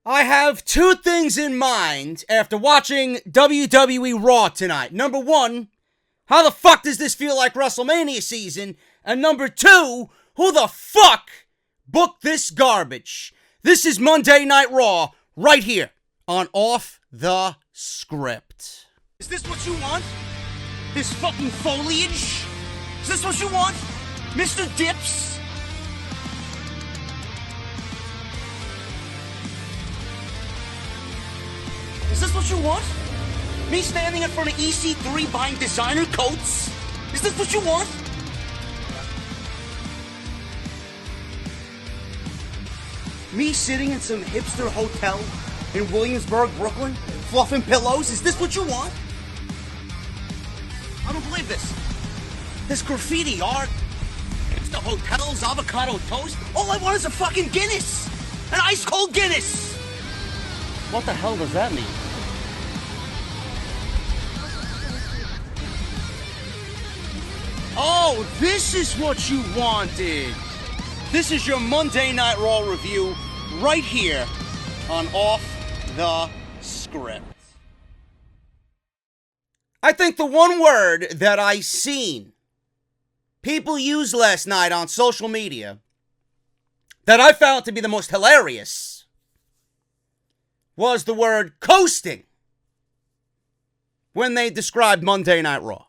I have two things in mind after watching WWE Raw tonight. Number one, how the fuck does this feel like WrestleMania season? And number two, who the fuck booked this garbage? This is Monday Night Raw, right here on Off the Script. Is this what you want? This fucking foliage? Is this what you want? Mr. Dips? Is this what you want? Me standing in front of EC3 buying designer coats? Is this what you want? Me sitting in some hipster hotel in Williamsburg, Brooklyn, fluffing pillows? Is this what you want? I don't believe this. This graffiti art, it's the hotels, avocado toast. All I want is a fucking Guinness. An ice cold Guinness. What the hell does that mean? Oh, this is what you wanted. This is your Monday Night Raw review right here on Off the Script. I think the one word that I seen people use last night on social media that I found to be the most hilarious was the word coasting when they described Monday Night Raw.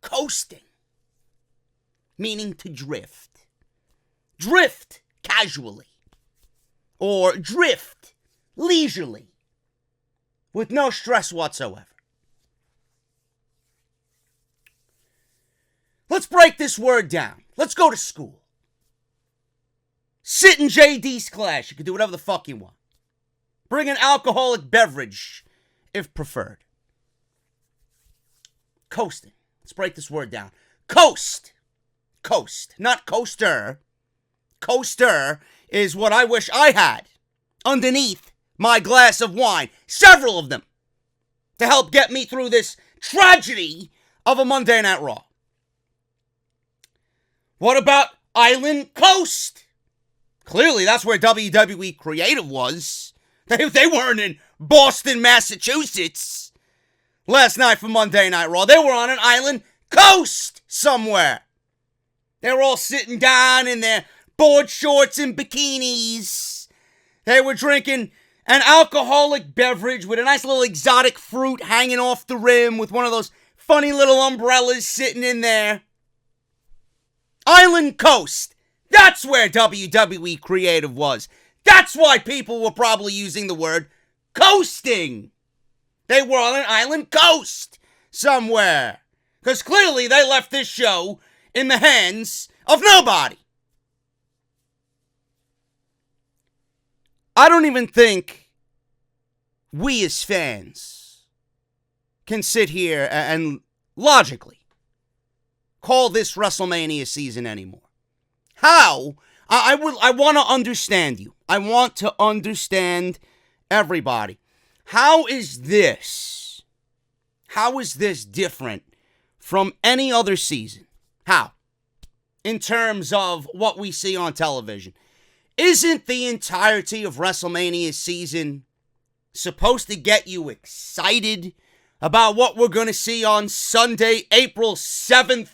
Coasting, meaning to drift. Drift casually. Or drift leisurely. With no stress whatsoever. Let's break this word down. Let's go to school. Sit in JD's class. You can do whatever the fuck you want. Bring an alcoholic beverage, if preferred. Coasting. Let's break this word down. Coast. Coast. Not coaster. Coaster is what I wish I had underneath my glass of wine. Several of them. To help get me through this tragedy of a Monday Night Raw. What about Island Coast? Clearly, that's where WWE Creative was. They weren't in Boston, Massachusetts last night for Monday Night Raw. They were on an island coast somewhere. They were all sitting down in their board shorts and bikinis. They were drinking an alcoholic beverage with a nice little exotic fruit hanging off the rim with one of those funny little umbrellas sitting in there. Island Coast. That's where WWE Creative was. That's why people were probably using the word coasting. They were on an island coast somewhere. Because clearly they left this show in the hands of nobody. I don't even think we as fans can sit here and logically call this WrestleMania season anymore. How? I want to understand you. I want to understand everybody. How is this different from any other season? How? In terms of what we see on television. Isn't the entirety of WrestleMania season supposed to get you excited about what we're going to see on Sunday, April 7th?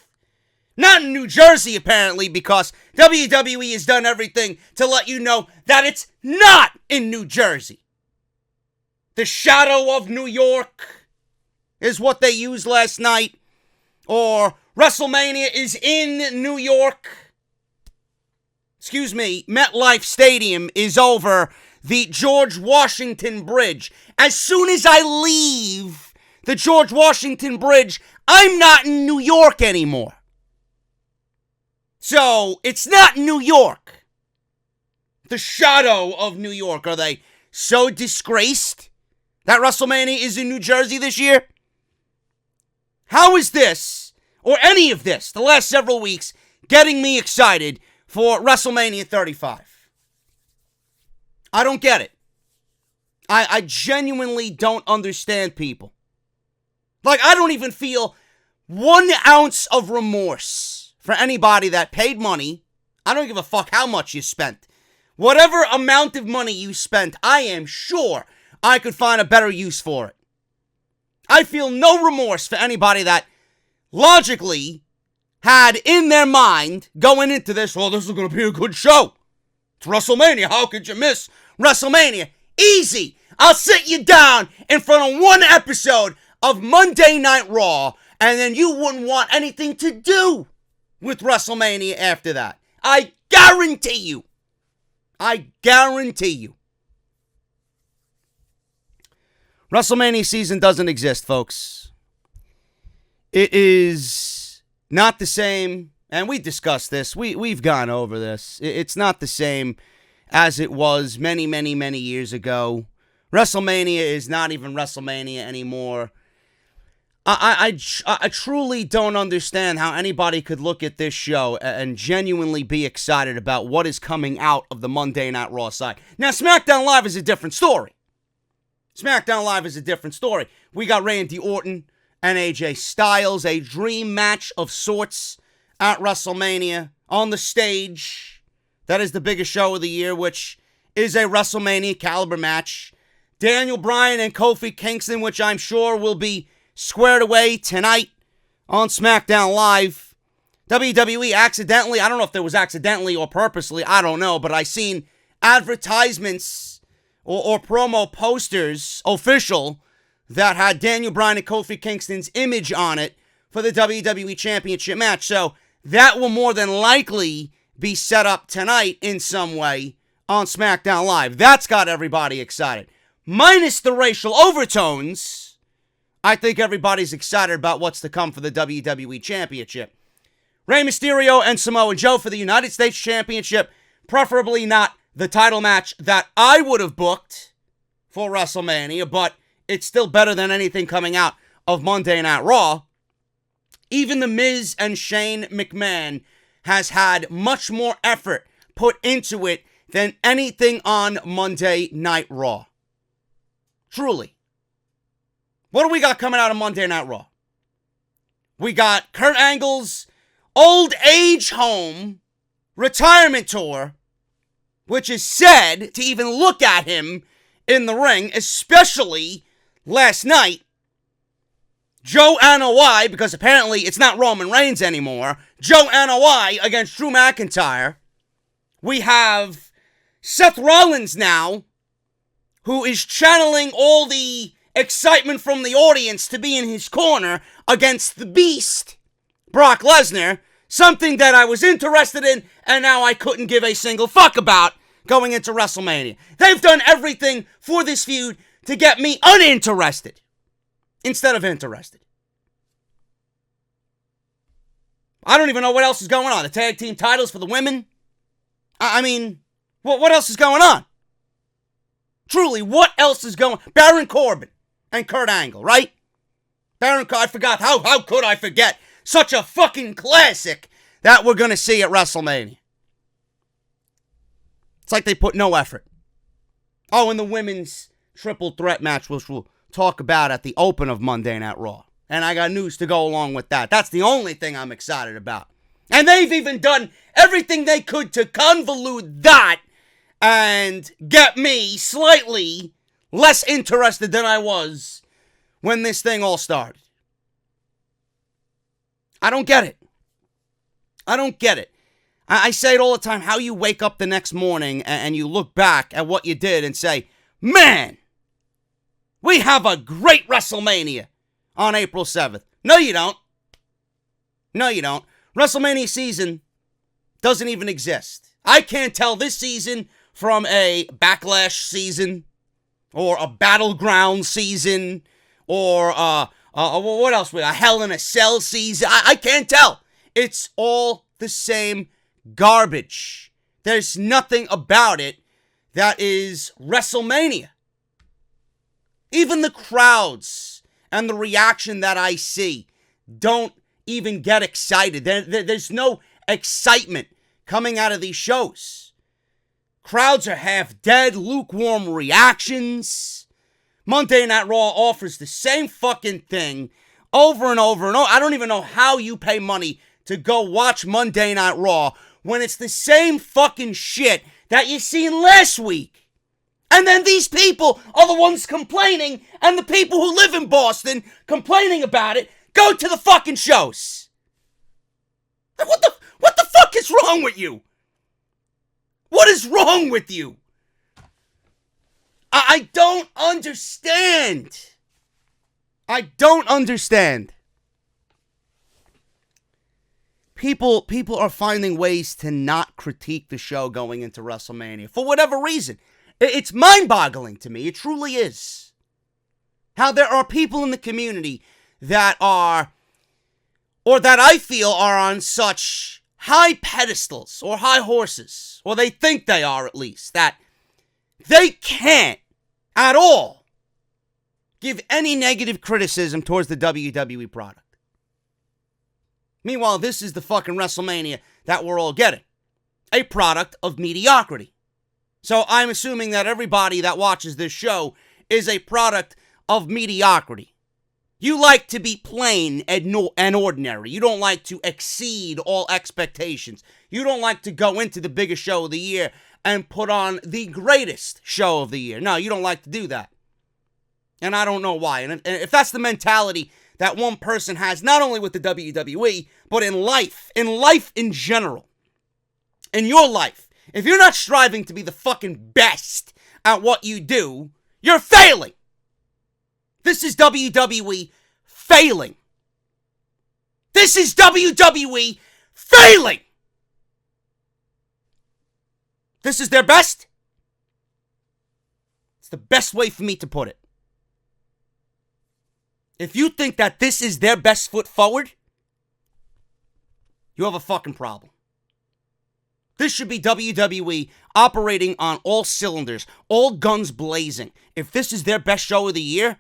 Not in New Jersey, apparently, because WWE has done everything to let you know that it's not in New Jersey. The shadow of New York is what they used last night. Or WrestleMania is in New York. MetLife Stadium is over the George Washington Bridge. As soon as I leave the George Washington Bridge, I'm not in New York anymore. So, it's not New York. The shadow of New York. Are they so disgraced that WrestleMania is in New Jersey this year? How is this, or any of this, the last several weeks, getting me excited for WrestleMania 35? I don't get it. I genuinely don't understand people. Like, I don't even feel 1 ounce of remorse for anybody that paid money. I don't give a fuck how much you spent Whatever amount of money you spent, I am sure I could find a better use for it. I feel no remorse for anybody that logically had in their mind going into this, well, this is going to be a good show. It's WrestleMania. How could you miss WrestleMania? Easy. I'll sit you down in front of one episode of Monday Night Raw, and then you wouldn't want anything to do with WrestleMania after that. I guarantee you. I guarantee you. WrestleMania season doesn't exist, folks. It is not the same, and we discussed this. We've gone over this. It's not the same as it was many, many, many years ago. WrestleMania is not even WrestleMania anymore. I truly don't understand how anybody could look at this show and genuinely be excited about what is coming out of the Monday Night Raw side. Now, SmackDown Live is a different story. SmackDown Live is a different story. We got Randy Orton and AJ Styles, a dream match of sorts at WrestleMania on the stage. That is the biggest show of the year, which is a WrestleMania caliber match. Daniel Bryan and Kofi Kingston, which I'm sure will be squared away tonight on SmackDown Live. WWE accidentally, I don't know if there was accidentally or purposely, I don't know, but I seen advertisements or promo posters, official, that had Daniel Bryan and Kofi Kingston's image on it for the WWE Championship match. So that will more than likely be set up tonight in some way on SmackDown Live. That's got everybody excited. Minus the racial overtones, I think everybody's excited about what's to come for the WWE Championship. Rey Mysterio and Samoa Joe for the United States Championship. Preferably not the title match that I would have booked for WrestleMania, but it's still better than anything coming out of Monday Night Raw. Even The Miz and Shane McMahon has had much more effort put into it than anything on Monday Night Raw. Truly. What do we got coming out of Monday Night Raw? We got Kurt Angle's old age home retirement tour, which is said to even look at him in the ring, especially last night. Joe Anoa'i, because apparently it's not Roman Reigns anymore. Joe Anoa'i against Drew McIntyre. We have Seth Rollins now, who is channeling all the excitement from the audience to be in his corner against the Beast, Brock Lesnar. Something that I was interested in, and now I couldn't give a single fuck about going into WrestleMania. They've done everything for this feud to get me uninterested instead of interested. I don't even know what else is going on. The tag team titles for the women? I mean, what else is going on? Truly, what else is going on? Baron Corbin and Kurt Angle, right? I forgot. How could I forget? Such a fucking classic that we're going to see at WrestleMania. It's like they put no effort. Oh, and the women's triple threat match, which we'll talk about at the open of Monday Night Raw. And I got news to go along with that. That's the only thing I'm excited about. And they've even done everything they could to convolute that and get me slightly less interested than I was when this thing all started. I don't get it. I don't get it. I say it all the time, how you wake up the next morning and you look back at what you did and say, man, we have a great WrestleMania on April 7th. No, you don't. No, you don't. WrestleMania season doesn't even exist. I can't tell this season from a Backlash season or a Battleground season or what else? A Hell in a Cell season. I can't tell. It's all the same garbage. There's nothing about it that is WrestleMania. Even the crowds and the reaction that I see don't even get excited. There's no excitement coming out of these shows. Crowds are half dead, lukewarm reactions. Monday Night Raw offers the same fucking thing over and over and over. I don't even know how you pay money to go watch Monday Night Raw when it's the same fucking shit that you seen last week. And then these people are the ones complaining, and the people who live in Boston complaining about it go to the fucking shows. What the fuck is wrong with you? What is wrong with you? I don't understand. I don't understand. People are finding ways to not critique the show going into WrestleMania for whatever reason. It's mind-boggling to me. It truly is. How there are people in the community that are, or that I feel are on such high pedestals or high horses, or they think they are at least, that they can't at all give any negative criticism towards the WWE product. Meanwhile, this is the fucking WrestleMania that we're all getting. A product of mediocrity. So I'm assuming that everybody that watches this show is a product of mediocrity. You like to be plain and ordinary. You don't like to exceed all expectations. You don't like to go into the biggest show of the year and put on the greatest show of the year. No, you don't like to do that. And I don't know why. And if that's the mentality that one person has, not only with the WWE, but in life in general, in your life, if you're not striving to be the fucking best at what you do, you're failing. This is WWE failing. This is WWE failing. This is their best? It's the best way for me to put it. If you think that this is their best foot forward, you have a fucking problem. This should be WWE operating on all cylinders, all guns blazing. If this is their best show of the year,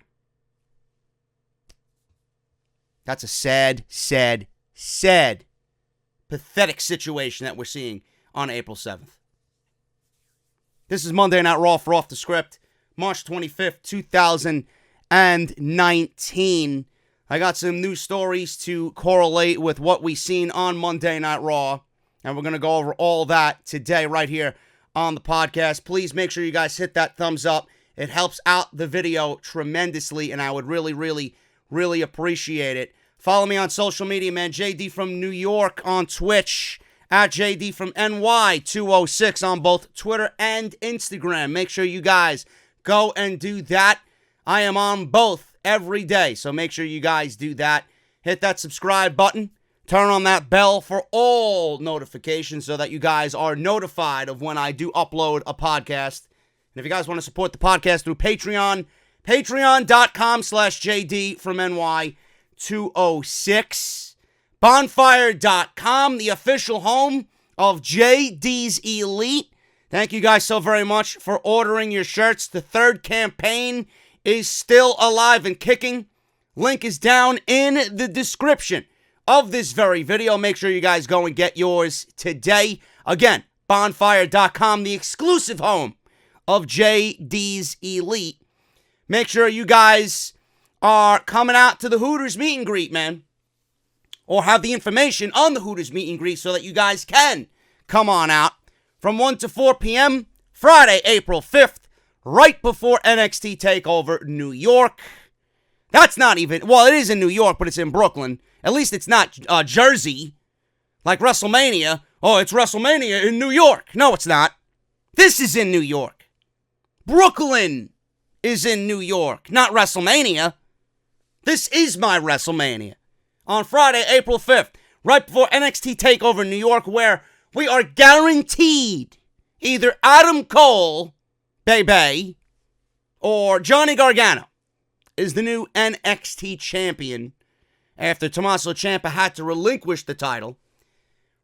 that's a sad, pathetic situation that we're seeing on April 7th. This is Monday Night Raw for Off the Script, March 25th, 2019. I got some news stories to correlate with what we've seen on Monday Night Raw. And we're going to go over all that today right here on the podcast. Please make sure you guys hit that thumbs up. It helps out the video tremendously, and I would really, really, really appreciate it. Follow me on social media, man. JD from New York on Twitch, at JD from NY206 on both Twitter and Instagram. Make sure you guys go and do that. I am on both every day, so make sure you guys do that. Hit that subscribe button. Turn on that bell for all notifications so that you guys are notified of when I do upload a podcast. And if you guys want to support the podcast through Patreon, patreon.com/JD from NY206. Bonfire.com, the official home of JD's Elite. Thank you guys so very much for ordering your shirts. The third campaign is still alive and kicking. Link is down in the description of this very video. Make sure you guys go and get yours today. Again, bonfire.com, the exclusive home of JD's Elite. Make sure you guys are coming out to the Hooters meet and greet, man. Or have the information on the Hooters meet and greet so that you guys can come on out from 1 to 4 p.m. Friday, April 5th, right before NXT TakeOver New York. That's not even, well, it is in New York, but it's in Brooklyn. At least it's not Jersey, like WrestleMania. Oh, it's WrestleMania in New York. No, it's not. This is in New York. Brooklyn is in New York, not WrestleMania. This is my WrestleMania. On Friday, April 5th, right before NXT TakeOver New York, where we are guaranteed either Adam Cole, baby, or Johnny Gargano is the new NXT champion after Tommaso Ciampa had to relinquish the title.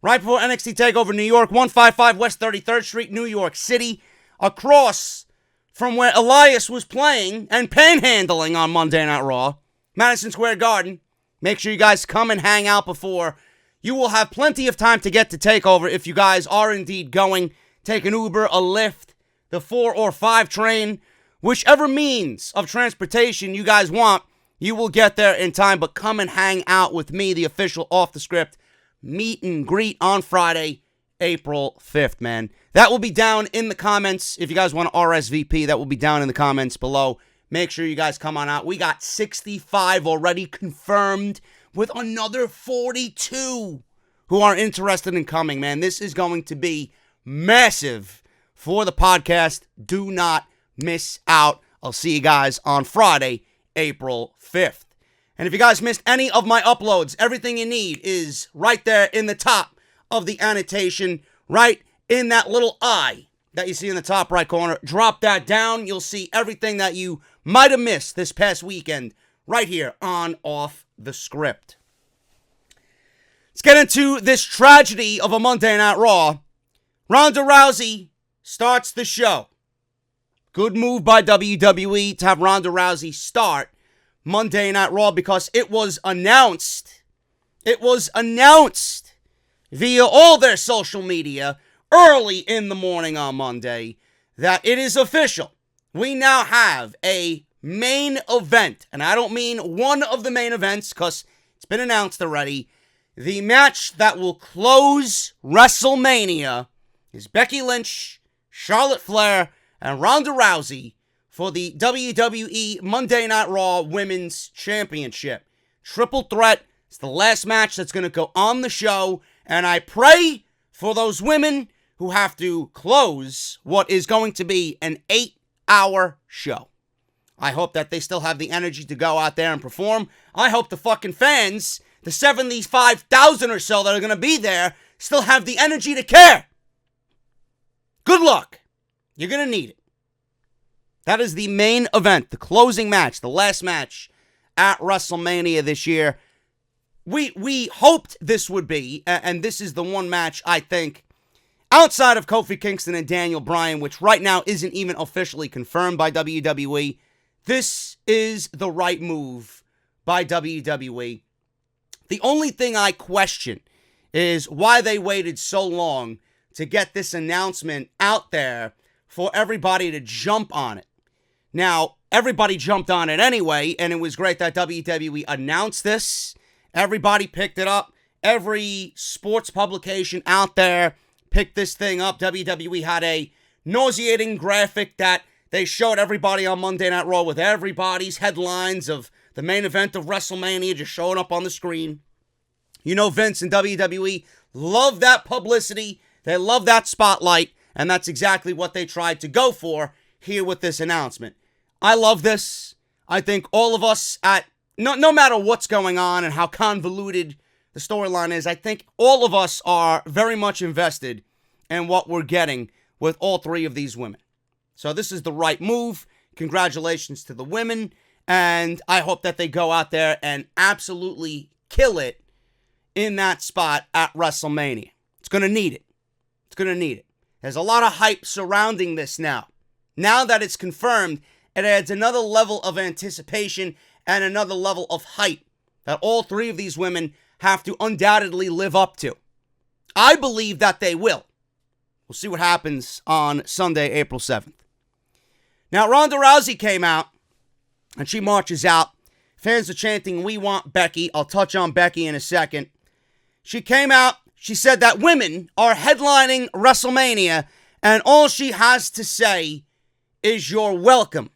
Right before NXT TakeOver New York, 155 West 33rd Street, New York City, across from where Elias was playing and panhandling on Monday Night Raw, Madison Square Garden. Make sure you guys come and hang out before. You will have plenty of time to get to TakeOver if you guys are indeed going. Take an Uber, a Lyft, the 4 or 5 train, whichever means of transportation you guys want, you will get there in time. But come and hang out with me, the official Off the Script meet and greet on Friday, April 5th, man. That will be down in the comments. If you guys want to RSVP, that will be down in the comments below. Make sure you guys come on out. We got 65 already confirmed with another 42 who are interested in coming, man. This is going to be massive for the podcast. Do not miss out. I'll see you guys on Friday, April 5th. And if you guys missed any of my uploads, everything you need is right there in the top of the annotation, right in that little eye that you see in the top right corner. Drop that down. You'll see everything that you might have missed this past weekend right here on Off the Script. Let's get into this tragedy of a Monday Night Raw. Ronda Rousey starts the show. Good move by WWE to have Ronda Rousey start Monday Night Raw because it was announced via all their social media early in the morning on Monday that it is official. We now have a main event, and I don't mean one of the main events because it's been announced already. The match that will close WrestleMania is Becky Lynch, Charlotte Flair, and Ronda Rousey for the WWE Monday Night Raw Women's Championship. Triple threat. It's the last match that's going to go on the show, and I pray for those women who have to close what is going to be an 8-hour show. I hope that they still have the energy to go out there and perform. I hope the fucking fans, the 75,000 or so that are going to be there, still have the energy to care. Good luck. You're going to need it. That is the main event, the closing match, the last match at WrestleMania this year. We hoped this would be, and this is the one match I think, outside of Kofi Kingston and Daniel Bryan, which right now isn't even officially confirmed by WWE, this is the right move by WWE. The only thing I question is why they waited so long to get this announcement out there for everybody to jump on it. Now, everybody jumped on it anyway, and it was great that WWE announced this. Everybody picked it up. Every sports publication out there picked this thing up. WWE had a nauseating graphic that they showed everybody on Monday Night Raw with everybody's headlines of the main event of WrestleMania just showing up on the screen. You know, Vince and WWE love that publicity. They love that spotlight, and that's exactly what they tried to go for here with this announcement. I love this. I think all of us no matter what's going on and how convoluted the storyline is, I think all of us are very much invested in what we're getting with all three of these women. So this is the right move. Congratulations to the women, and I hope that they go out there and absolutely kill it in that spot at WrestleMania. It's going to need it. It's going to need it. There's a lot of hype surrounding this now. Now that it's confirmed, it adds another level of anticipation and another level of hype that all three of these women have to undoubtedly live up to. I believe that they will. We'll see what happens on Sunday, April 7th. Now, Ronda Rousey came out, and she marches out. Fans are chanting, "We want Becky." I'll touch on Becky in a second. She came out. She said that women are headlining WrestleMania, and all she has to say is "you're welcome."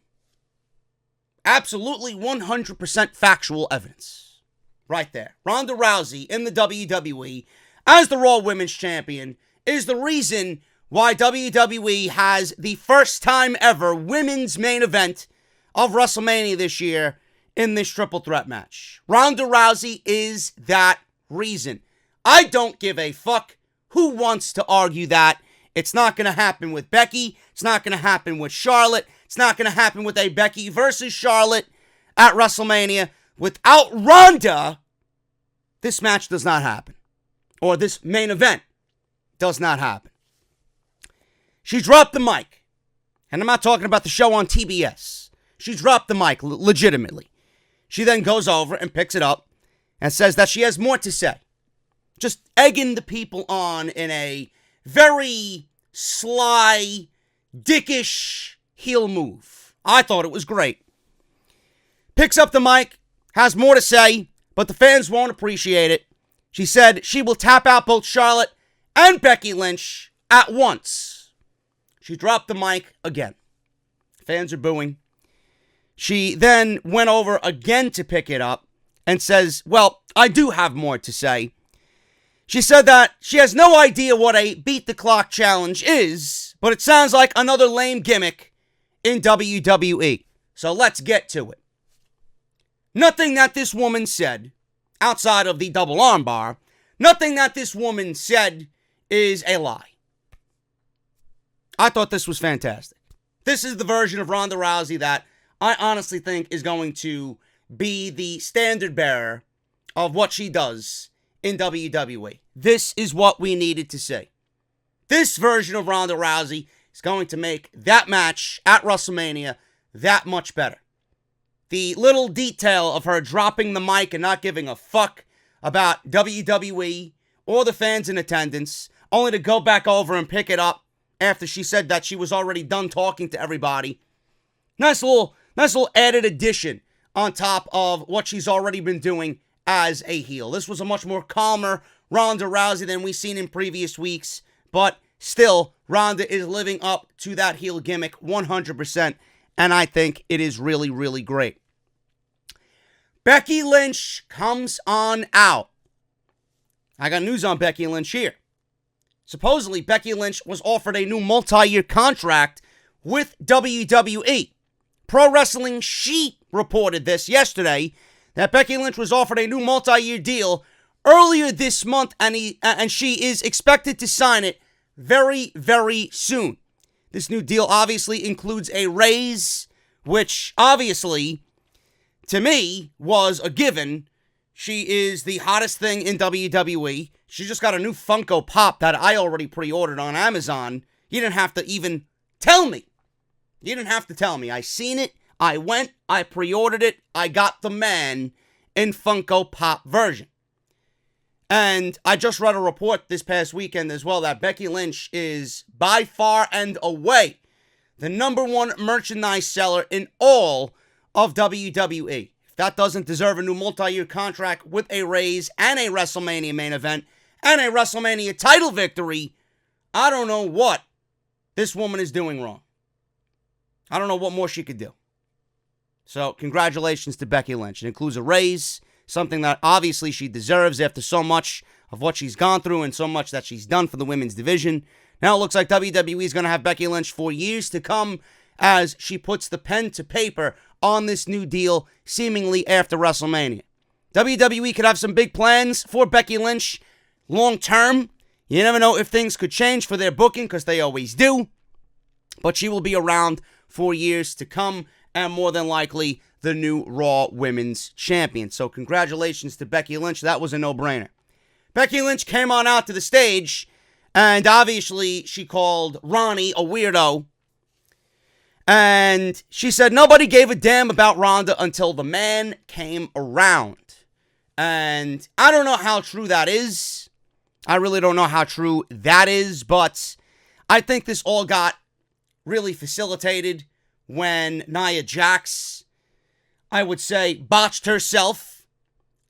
Absolutely 100% factual evidence. Right there. Ronda Rousey in the WWE as the Raw Women's Champion is the reason why WWE has the first time ever women's main event of WrestleMania this year in this triple threat match. Ronda Rousey is that reason. I don't give a fuck who wants to argue that. It's not going to happen with Becky. It's not going to happen with Charlotte. It's not going to happen with a Becky versus Charlotte at WrestleMania. Without Ronda, this match does not happen. Or this main event does not happen. She dropped the mic. And I'm not talking about the show on TBS. She dropped the mic legitimately. She then goes over and picks it up and says that she has more to say. Just egging the people on in a very sly, dickish heel move. I thought it was great. Picks up the mic, has more to say, but the fans won't appreciate it. She said she will tap out both Charlotte and Becky Lynch at once. She dropped the mic again. Fans are booing. She then went over again to pick it up and says, well, I do have more to say. She said that she has no idea what a beat the clock challenge is, but it sounds like another lame gimmick in WWE. So let's get to it. Nothing that this woman said, outside of the double armbar, nothing that this woman said is a lie. I thought this was fantastic. This is the version of Ronda Rousey that I honestly think is going to be the standard bearer of what she does in WWE. This is what we needed to see. This version of Ronda Rousey is going to make that match at WrestleMania that much better. The little detail of her dropping the mic and not giving a fuck about WWE or the fans in attendance, only to go back over and pick it up after she said that she was already done talking to everybody. Nice little added addition on top of what she's already been doing as a heel. This was a much more calmer Ronda Rousey than we've seen in previous weeks, but still, Ronda is living up to that heel gimmick 100%, and I think it is really, really great. Becky Lynch comes on out. I got news on Becky Lynch here. Supposedly, Becky Lynch was offered a new multi-year contract with WWE. Pro Wrestling Sheet reported this yesterday, that Becky Lynch was offered a new multi-year deal earlier this month, and she is expected to sign it very, very soon. This new deal obviously includes a raise, which obviously, to me, was a given. She is the hottest thing in WWE. She just got a new Funko Pop that I already pre-ordered on Amazon. You didn't have to even tell me. You didn't have to tell me. I seen it. I went. I pre-ordered it. I got the man in Funko Pop version. And I just read a report this past weekend as well that Becky Lynch is by far and away the number one merchandise seller in all of WWE. If that doesn't deserve a new multi-year contract with a raise and a WrestleMania main event and a WrestleMania title victory, I don't know what this woman is doing wrong. I don't know what more she could do. So, congratulations to Becky Lynch. It includes a raise, something that obviously she deserves after so much of what she's gone through and so much that she's done for the women's division. Now it looks like WWE is going to have Becky Lynch for years to come as she puts the pen to paper on this new deal, seemingly after WrestleMania. WWE could have some big plans for Becky Lynch long term. You never know if things could change for their booking, because they always do. But she will be around for years to come, and more than likely the new Raw Women's Champion. So congratulations to Becky Lynch. That was a no-brainer. Becky Lynch came on out to the stage, and obviously she called Ronnie a weirdo. And she said nobody gave a damn about Ronda until the man came around. And I don't know how true that is. I really don't know how true that is, but I think this all got really facilitated when Nia Jax, I would say, botched herself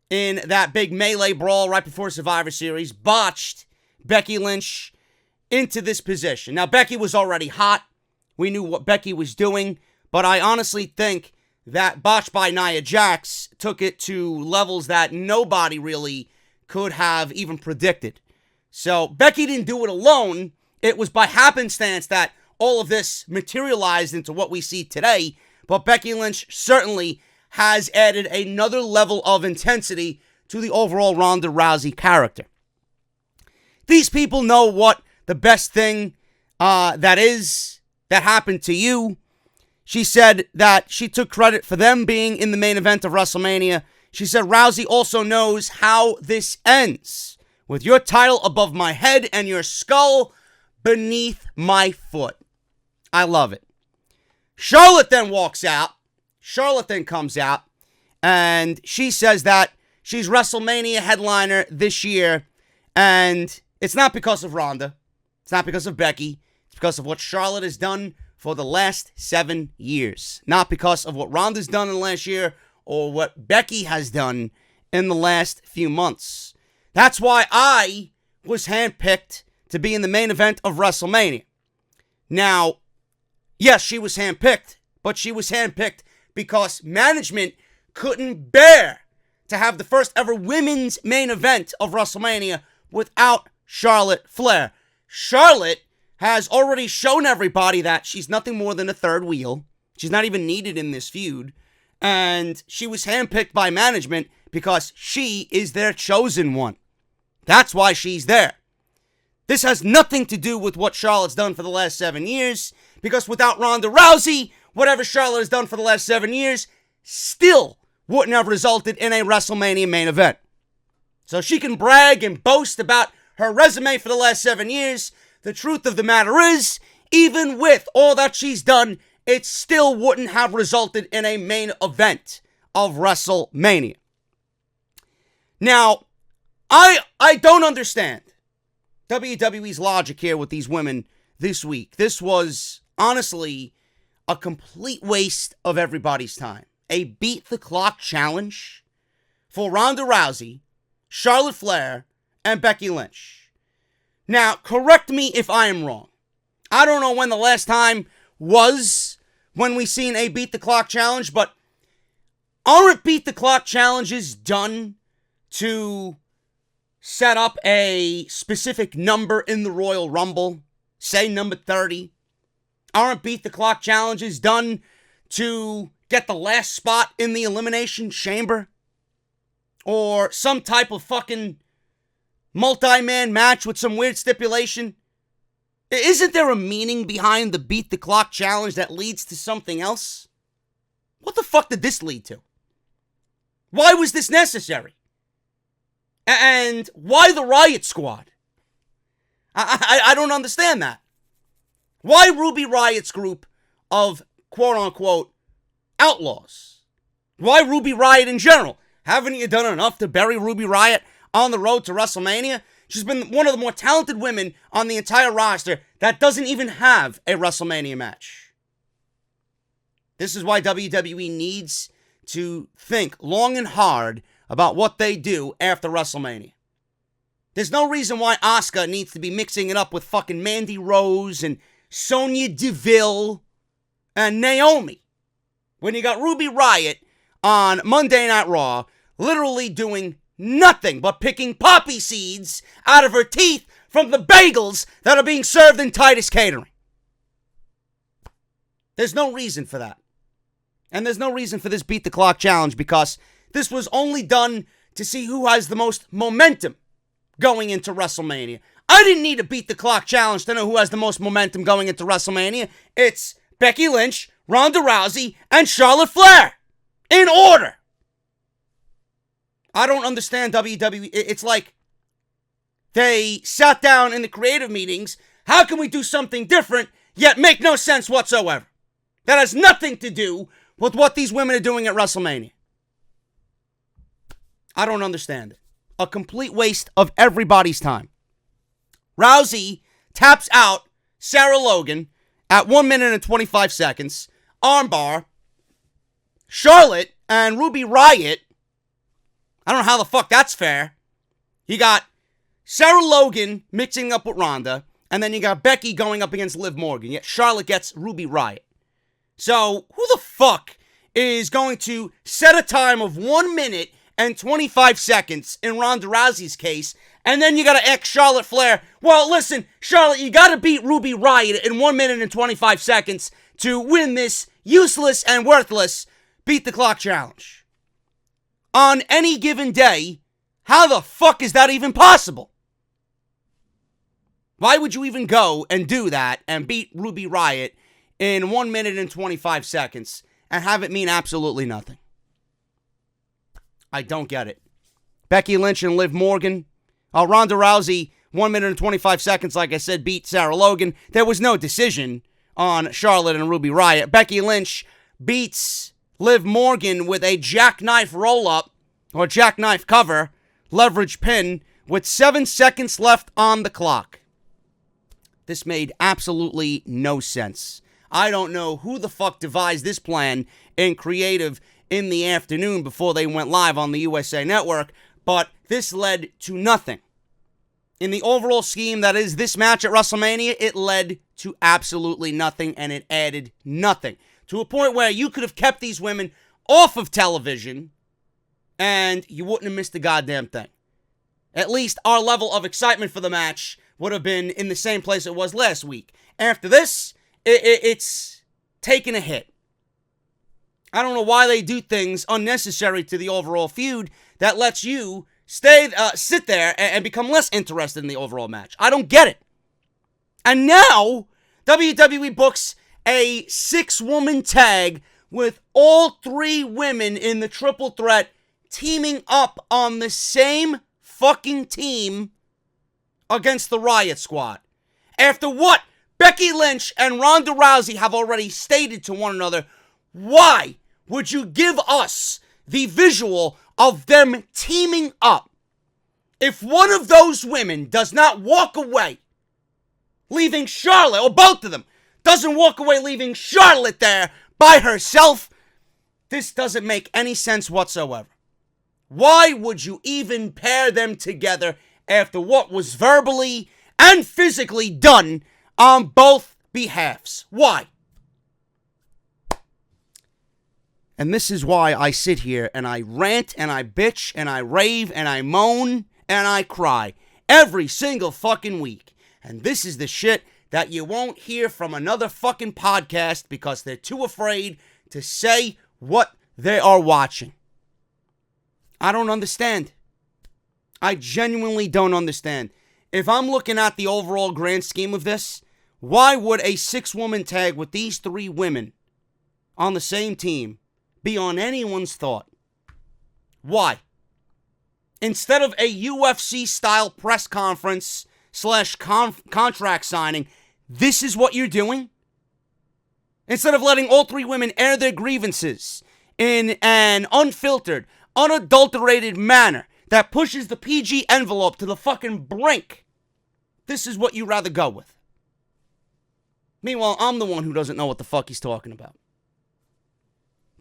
in that big melee brawl right before Survivor Series, botched Becky Lynch into this position. Now, Becky was already hot. We knew what Becky was doing, but I honestly think that botch by Nia Jax took it to levels that nobody really could have even predicted. So, Becky didn't do it alone. It was by happenstance that all of this materialized into what we see today, but Becky Lynch certainly has added another level of intensity to the overall Ronda Rousey character. These people know what the best thing that happened to you. She said that she took credit for them being in the main event of WrestleMania. She said, Rousey also knows how this ends, with your title above my head and your skull beneath my foot. I love it. Charlotte then walks out. Charlotte then comes out, and she says that she's WrestleMania headliner this year, and it's not because of Ronda. It's not because of Becky. It's because of what Charlotte has done for the last 7 years. Not because of what Ronda's done in the last year or what Becky has done in the last few months. That's why I was handpicked to be in the main event of WrestleMania. Now, yes, she was handpicked, but she was handpicked because management couldn't bear to have the first ever women's main event of WrestleMania without Charlotte Flair. Charlotte has already shown everybody that she's nothing more than a third wheel. She's not even needed in this feud. And she was handpicked by management because she is their chosen one. That's why she's there. This has nothing to do with what Charlotte's done for the last 7 years, because without Ronda Rousey, whatever Charlotte has done for the last 7 years still wouldn't have resulted in a WrestleMania main event. So she can brag and boast about her resume for the last 7 years. The truth of the matter is, even with all that she's done, it still wouldn't have resulted in a main event of WrestleMania. Now, I don't understand WWE's logic here with these women this week. This was, honestly, a complete waste of everybody's time. A beat-the-clock challenge for Ronda Rousey, Charlotte Flair, and Becky Lynch. Now, correct me if I am wrong. I don't know when the last time was when we seen a beat-the-clock challenge, but aren't beat-the-clock challenges done to set up a specific number in the Royal Rumble? Say number 30. Aren't beat-the-clock challenges done to get the last spot in the Elimination Chamber? Or some type of fucking multi-man match with some weird stipulation? Isn't there a meaning behind the beat-the-clock challenge that leads to something else? What the fuck did this lead to? Why was this necessary? And why the Riot Squad? I don't understand that. Why Ruby Riot's group of quote-unquote outlaws? Why Ruby Riot in general? Haven't you done enough to bury Ruby Riot on the road to WrestleMania? She's been one of the more talented women on the entire roster that doesn't even have a WrestleMania match. This is why WWE needs to think long and hard about what they do after WrestleMania. There's no reason why Asuka needs to be mixing it up with fucking Mandy Rose and Sonya Deville and Naomi, when you got Ruby Riot on Monday Night Raw literally doing nothing but picking poppy seeds out of her teeth from the bagels that are being served in Titus Catering. There's no reason for that. And there's no reason for this beat the clock challenge, because this was only done to see who has the most momentum going into WrestleMania. I didn't need a beat the clock challenge to know who has the most momentum going into WrestleMania. It's Becky Lynch, Ronda Rousey, and Charlotte Flair. In order. I don't understand WWE. It's like they sat down in the creative meetings. How can we do something different, yet make no sense whatsoever? That has nothing to do with what these women are doing at WrestleMania. I don't understand it. A complete waste of everybody's time. Rousey taps out Sarah Logan at 1 minute and 25 seconds. Armbar. Charlotte and Ruby Riot. I don't know how the fuck that's fair. You got Sarah Logan mixing up with Ronda, and then you got Becky going up against Liv Morgan. Yet Charlotte gets Ruby Riot. So who the fuck is going to set a time of 1 minute and 25 seconds in Ronda Rousey's case, and then you gotta ask Charlotte Flair, well, listen, Charlotte, you gotta beat Ruby Riot in 1 minute and 25 seconds to win this useless and worthless beat the clock challenge. On any given day, how the fuck is that even possible? Why would you even go and do that and beat Ruby Riot in 1 minute and 25 seconds and have it mean absolutely nothing? I don't get it. Becky Lynch and Liv Morgan. Ronda Rousey, 1 minute and 25 seconds, like I said, beat Sarah Logan. There was no decision on Charlotte and Ruby Riot. Becky Lynch beats Liv Morgan with a jackknife roll-up, or jackknife cover, leverage pin, with 7 seconds left on the clock. This made absolutely no sense. I don't know who the fuck devised this plan in creative in the afternoon before they went live on the USA Network, but this led to nothing. in the overall scheme that is this match at WrestleMania, it led to absolutely nothing, and it added nothing. To a point where you could have kept these women off of television, and you wouldn't have missed a goddamn thing. At least our level of excitement for the match would have been in the same place it was last week. After this, it's taken a hit. I don't know why they do things unnecessary to the overall feud that lets you sit there and become less interested in the overall match. I don't get it. And now, WWE books a 6-woman tag with all 3 women in the triple threat teaming up on the same fucking team against the Riot Squad. After what Becky Lynch and Ronda Rousey have already stated to one another, why would you give us the visual of them teaming up if one of those women does not walk away, leaving Charlotte, or both of them, doesn't walk away leaving Charlotte there by herself? This doesn't make any sense whatsoever. Why would you even pair them together after what was verbally and physically done on both behalves? Why? And this is why I sit here and I rant and I bitch and I rave and I moan and I cry every single fucking week. And this is the shit that you won't hear from another fucking podcast because they're too afraid to say what they are watching. I don't understand. I genuinely don't understand. If I'm looking at the overall grand scheme of this, why would a 6-woman tag with these 3 women on the same team be on anyone's thought? Why? Instead of a UFC-style press conference / contract signing, this is what you're doing? Instead of letting all 3 women air their grievances in an unfiltered, unadulterated manner that pushes the PG envelope to the fucking brink, this is what you rather go with. Meanwhile, I'm the one who doesn't know what the fuck he's talking about.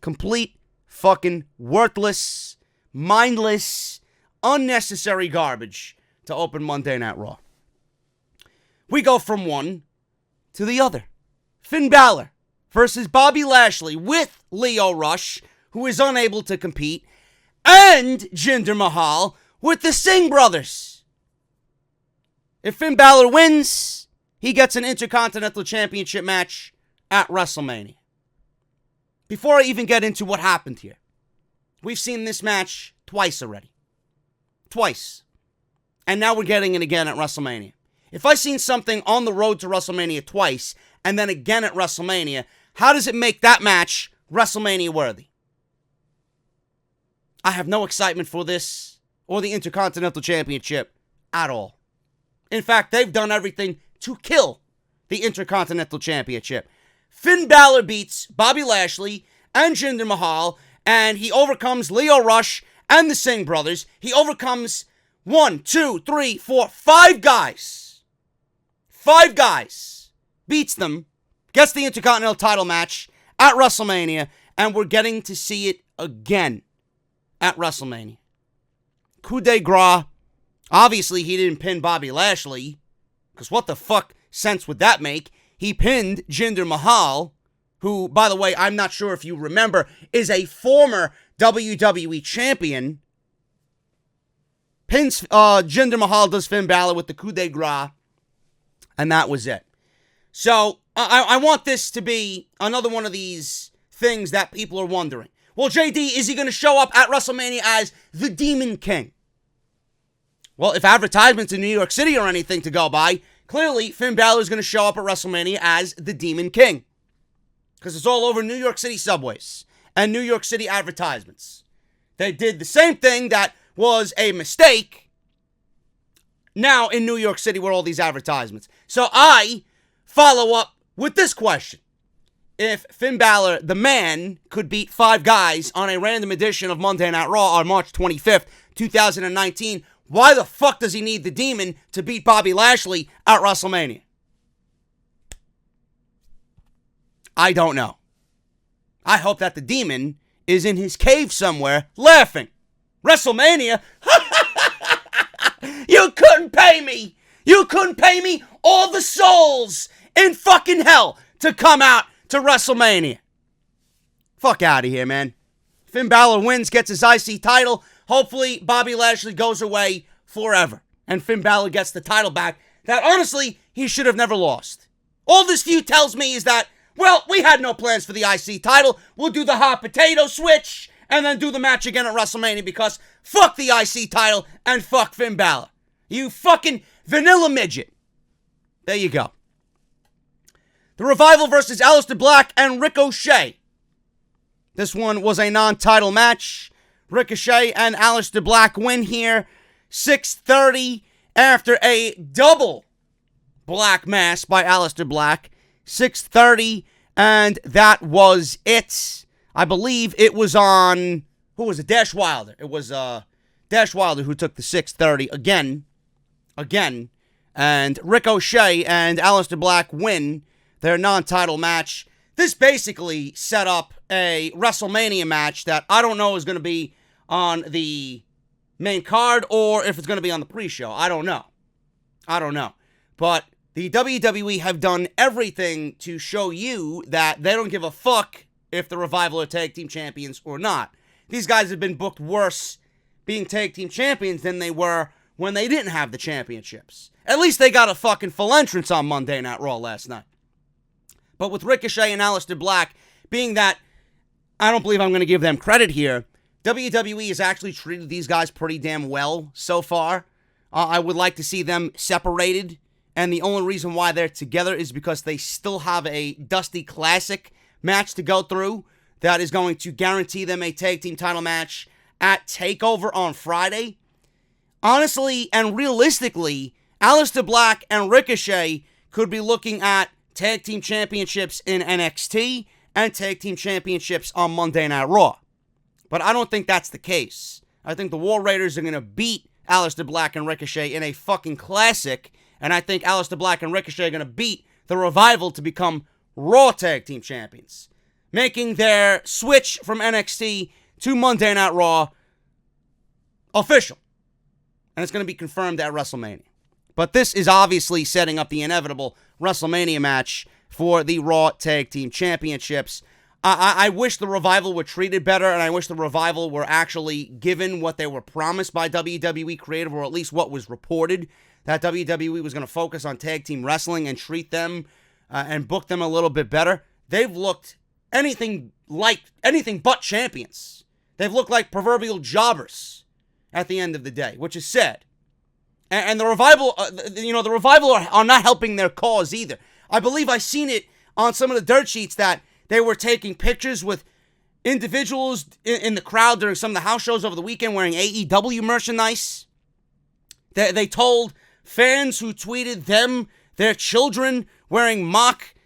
Complete fucking worthless, mindless, unnecessary garbage to open Monday Night Raw. We go from one to the other. Finn Balor versus Bobby Lashley with Lio Rush, who is unable to compete, and Jinder Mahal with the Singh brothers. If Finn Balor wins, he gets an Intercontinental Championship match at WrestleMania. Before I even get into what happened here, we've seen this match twice already. Twice. And now we're getting it again at WrestleMania. If I've seen something on the road to WrestleMania twice, and then again at WrestleMania, how does it make that match WrestleMania worthy? I have no excitement for this or the Intercontinental Championship at all. In fact, they've done everything to kill the Intercontinental Championship. Finn Balor beats Bobby Lashley and Jinder Mahal, and he overcomes Lio Rush and the Singh brothers. He overcomes 5 guys. 5 guys. Beats them, gets the Intercontinental title match at WrestleMania, and we're getting to see it again at WrestleMania. Coup de grace. Obviously, he didn't pin Bobby Lashley, because what the fuck sense would that make? He pinned Jinder Mahal, who, by the way, I'm not sure if you remember, is a former WWE champion. Pins Jinder Mahal, does Finn Balor with the coup de grace, and that was it. So, I want this to be another one of these things that people are wondering. Well, JD, is he going to show up at WrestleMania as the Demon King? Well, if advertisements in New York City are anything to go by, clearly Finn Balor is going to show up at WrestleMania as the Demon King. Because it's all over New York City subways and New York City advertisements. They did the same thing that was a mistake now in New York City with all these advertisements. So I follow up with this question. If Finn Balor, the man, could beat 5 guys on a random edition of Monday Night Raw on March 25th, 2019, why the fuck does he need the Demon to beat Bobby Lashley at WrestleMania? I don't know. I hope that the Demon is in his cave somewhere laughing. WrestleMania? You couldn't pay me. You couldn't pay me all the souls in fucking hell to come out to WrestleMania. Fuck out of here, man. Finn Balor wins, gets his IC title. Hopefully, Bobby Lashley goes away forever. And Finn Balor gets the title back that, honestly, he should have never lost. All this feud tells me is that, well, we had no plans for the IC title. We'll do the hot potato switch and then do the match again at WrestleMania because fuck the IC title and fuck Finn Balor. You fucking vanilla midget. There you go. The Revival versus Aleister Black and Ricochet. This one was a non-title match. Ricochet and Aleister Black win here. 6:30 after a double Black Mass by Aleister Black. 6:30, and that was it. I believe it was on, who was it? Dash Wilder. It was Dash Wilder who took the 6:30 again. And Ricochet and Aleister Black win their non-title match. This basically set up a WrestleMania match that I don't know is going to be on the main card or if it's going to be on the pre-show. I don't know. But the WWE have done everything to show you that they don't give a fuck if the Revival are tag team champions or not. These guys have been booked worse being tag team champions than they were when they didn't have the championships. At least they got a fucking full entrance on Monday Night Raw last night. But with Ricochet and Aleister Black, being that I don't believe I'm going to give them credit here, WWE has actually treated these guys pretty damn well so far. I would like to see them separated, and the only reason why they're together is because they still have a Dusty Classic match to go through that is going to guarantee them a tag team title match at TakeOver on Friday. Honestly and realistically, Aleister Black and Ricochet could be looking at tag team championships in NXT and tag team championships on Monday Night Raw. But I don't think that's the case. I think the War Raiders are going to beat Aleister Black and Ricochet in a fucking classic, and I think Aleister Black and Ricochet are going to beat the Revival to become Raw tag team champions, making their switch from NXT to Monday Night Raw official. And it's going to be confirmed at WrestleMania. But this is obviously setting up the inevitable WrestleMania match for the Raw Tag Team Championships. I wish the Revival were treated better, and I wish the Revival were actually given what they were promised by WWE Creative, or at least what was reported, that WWE was going to focus on tag team wrestling and treat them and book them a little bit better. They've looked anything but champions. They've looked like proverbial jobbers at the end of the day, which is sad. And the Revival, the Revival are not helping their cause either. I believe I seen it on some of the dirt sheets that they were taking pictures with individuals in the crowd during some of the house shows over the weekend wearing AEW merchandise. They told fans who tweeted them, their children, wearing mock,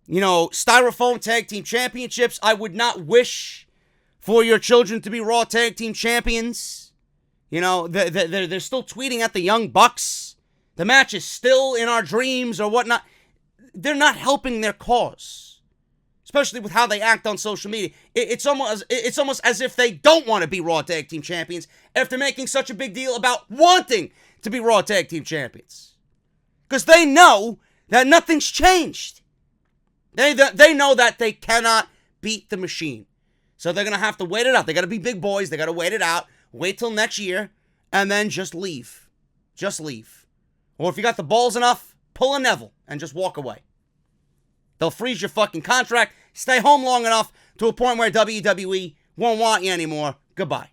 styrofoam tag team championships. I would not wish for your children to be Raw tag team champions. They're still tweeting at the Young Bucks. The match is still in our dreams or whatnot. They're not helping their cause, especially with how they act on social media. It's almost as if they don't want to be Raw Tag Team Champions after making such a big deal about wanting to be Raw Tag Team Champions. Because they know that nothing's changed. They know that they cannot beat the machine. So they're going to have to wait it out. They got to be big boys. They got to wait it out. Wait till next year. And then just leave. Just leave. Or if you got the balls enough, pull a Neville and just walk away. They'll freeze your fucking contract. Stay home long enough to a point where WWE won't want you anymore. Goodbye.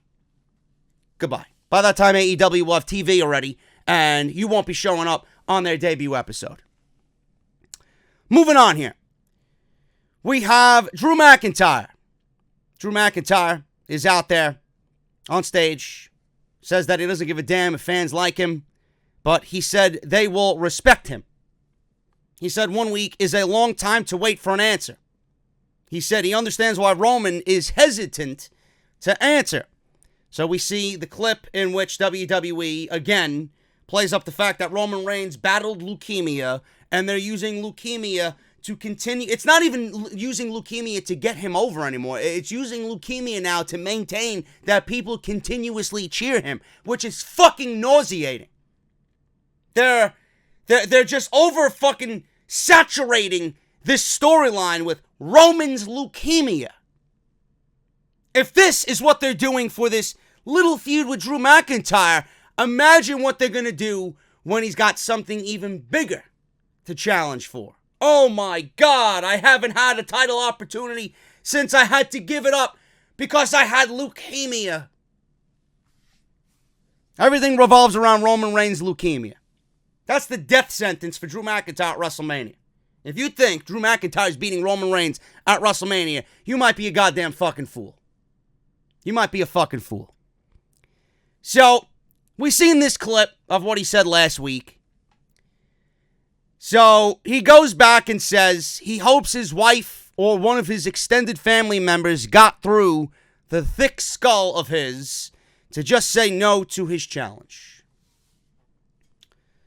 Goodbye. By that time, AEW will have TV already, and you won't be showing up on their debut episode. Moving on here. We have Drew McIntyre. Drew McIntyre is out there on stage. Says that he doesn't give a damn if fans like him, but he said they will respect him. He said 1 week is a long time to wait for an answer. He said he understands why Roman is hesitant to answer. So we see the clip in which WWE, again, plays up the fact that Roman Reigns battled leukemia, and they're using leukemia to continue. It's not even using leukemia to get him over anymore. It's using leukemia now to maintain that people continuously cheer him, which is fucking nauseating. They're just over fucking saturating this storyline with Roman's leukemia. If this is what they're doing for this little feud with Drew McIntyre, imagine what they're going to do when he's got something even bigger to challenge for. Oh my God, I haven't had a title opportunity since I had to give it up because I had leukemia. Everything revolves around Roman Reigns' leukemia. That's the death sentence for Drew McIntyre at WrestleMania. If you think Drew McIntyre's beating Roman Reigns at WrestleMania, you might be a goddamn fucking fool. You might be a fucking fool. So, we seen this clip of what he said last week. So, he goes back and says he hopes his wife or one of his extended family members got through the thick skull of his to just say no to his challenge.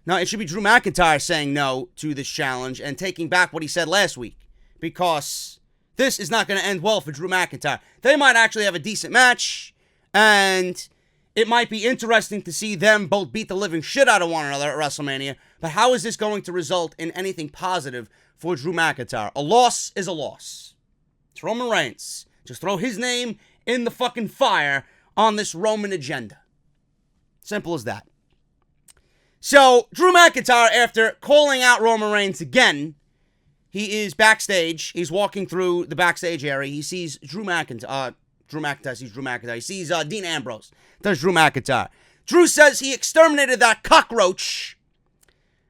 Now, it should be Drew McIntyre saying no to this challenge and taking back what he said last week, because this is not going to end well for Drew McIntyre. They might actually have a decent match, and it might be interesting to see them both beat the living shit out of one another at WrestleMania, but how is this going to result in anything positive for Drew McIntyre? A loss is a loss. It's Roman Reigns. Just throw his name in the fucking fire on this Roman agenda. Simple as that. So, Drew McIntyre, after calling out Roman Reigns again, he is backstage. He's walking through the backstage area. He sees Drew McIntyre. He sees Dean Ambrose. There's Drew McIntyre. Drew says he exterminated that cockroach,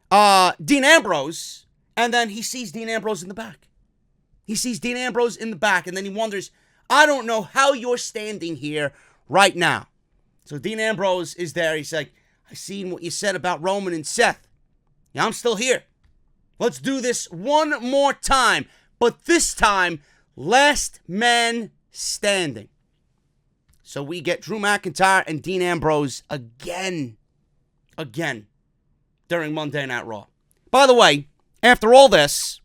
Dean Ambrose, and then he sees Dean Ambrose in the back. He sees Dean Ambrose in the back, and then he wonders, I don't know how you're standing here right now. So Dean Ambrose is there. He's like, I seen what you said about Roman and Seth. Yeah, I'm still here. Let's do this one more time. But this time, last man standing. So we get Drew McIntyre and Dean Ambrose again, during Monday Night Raw. By the way, after all this,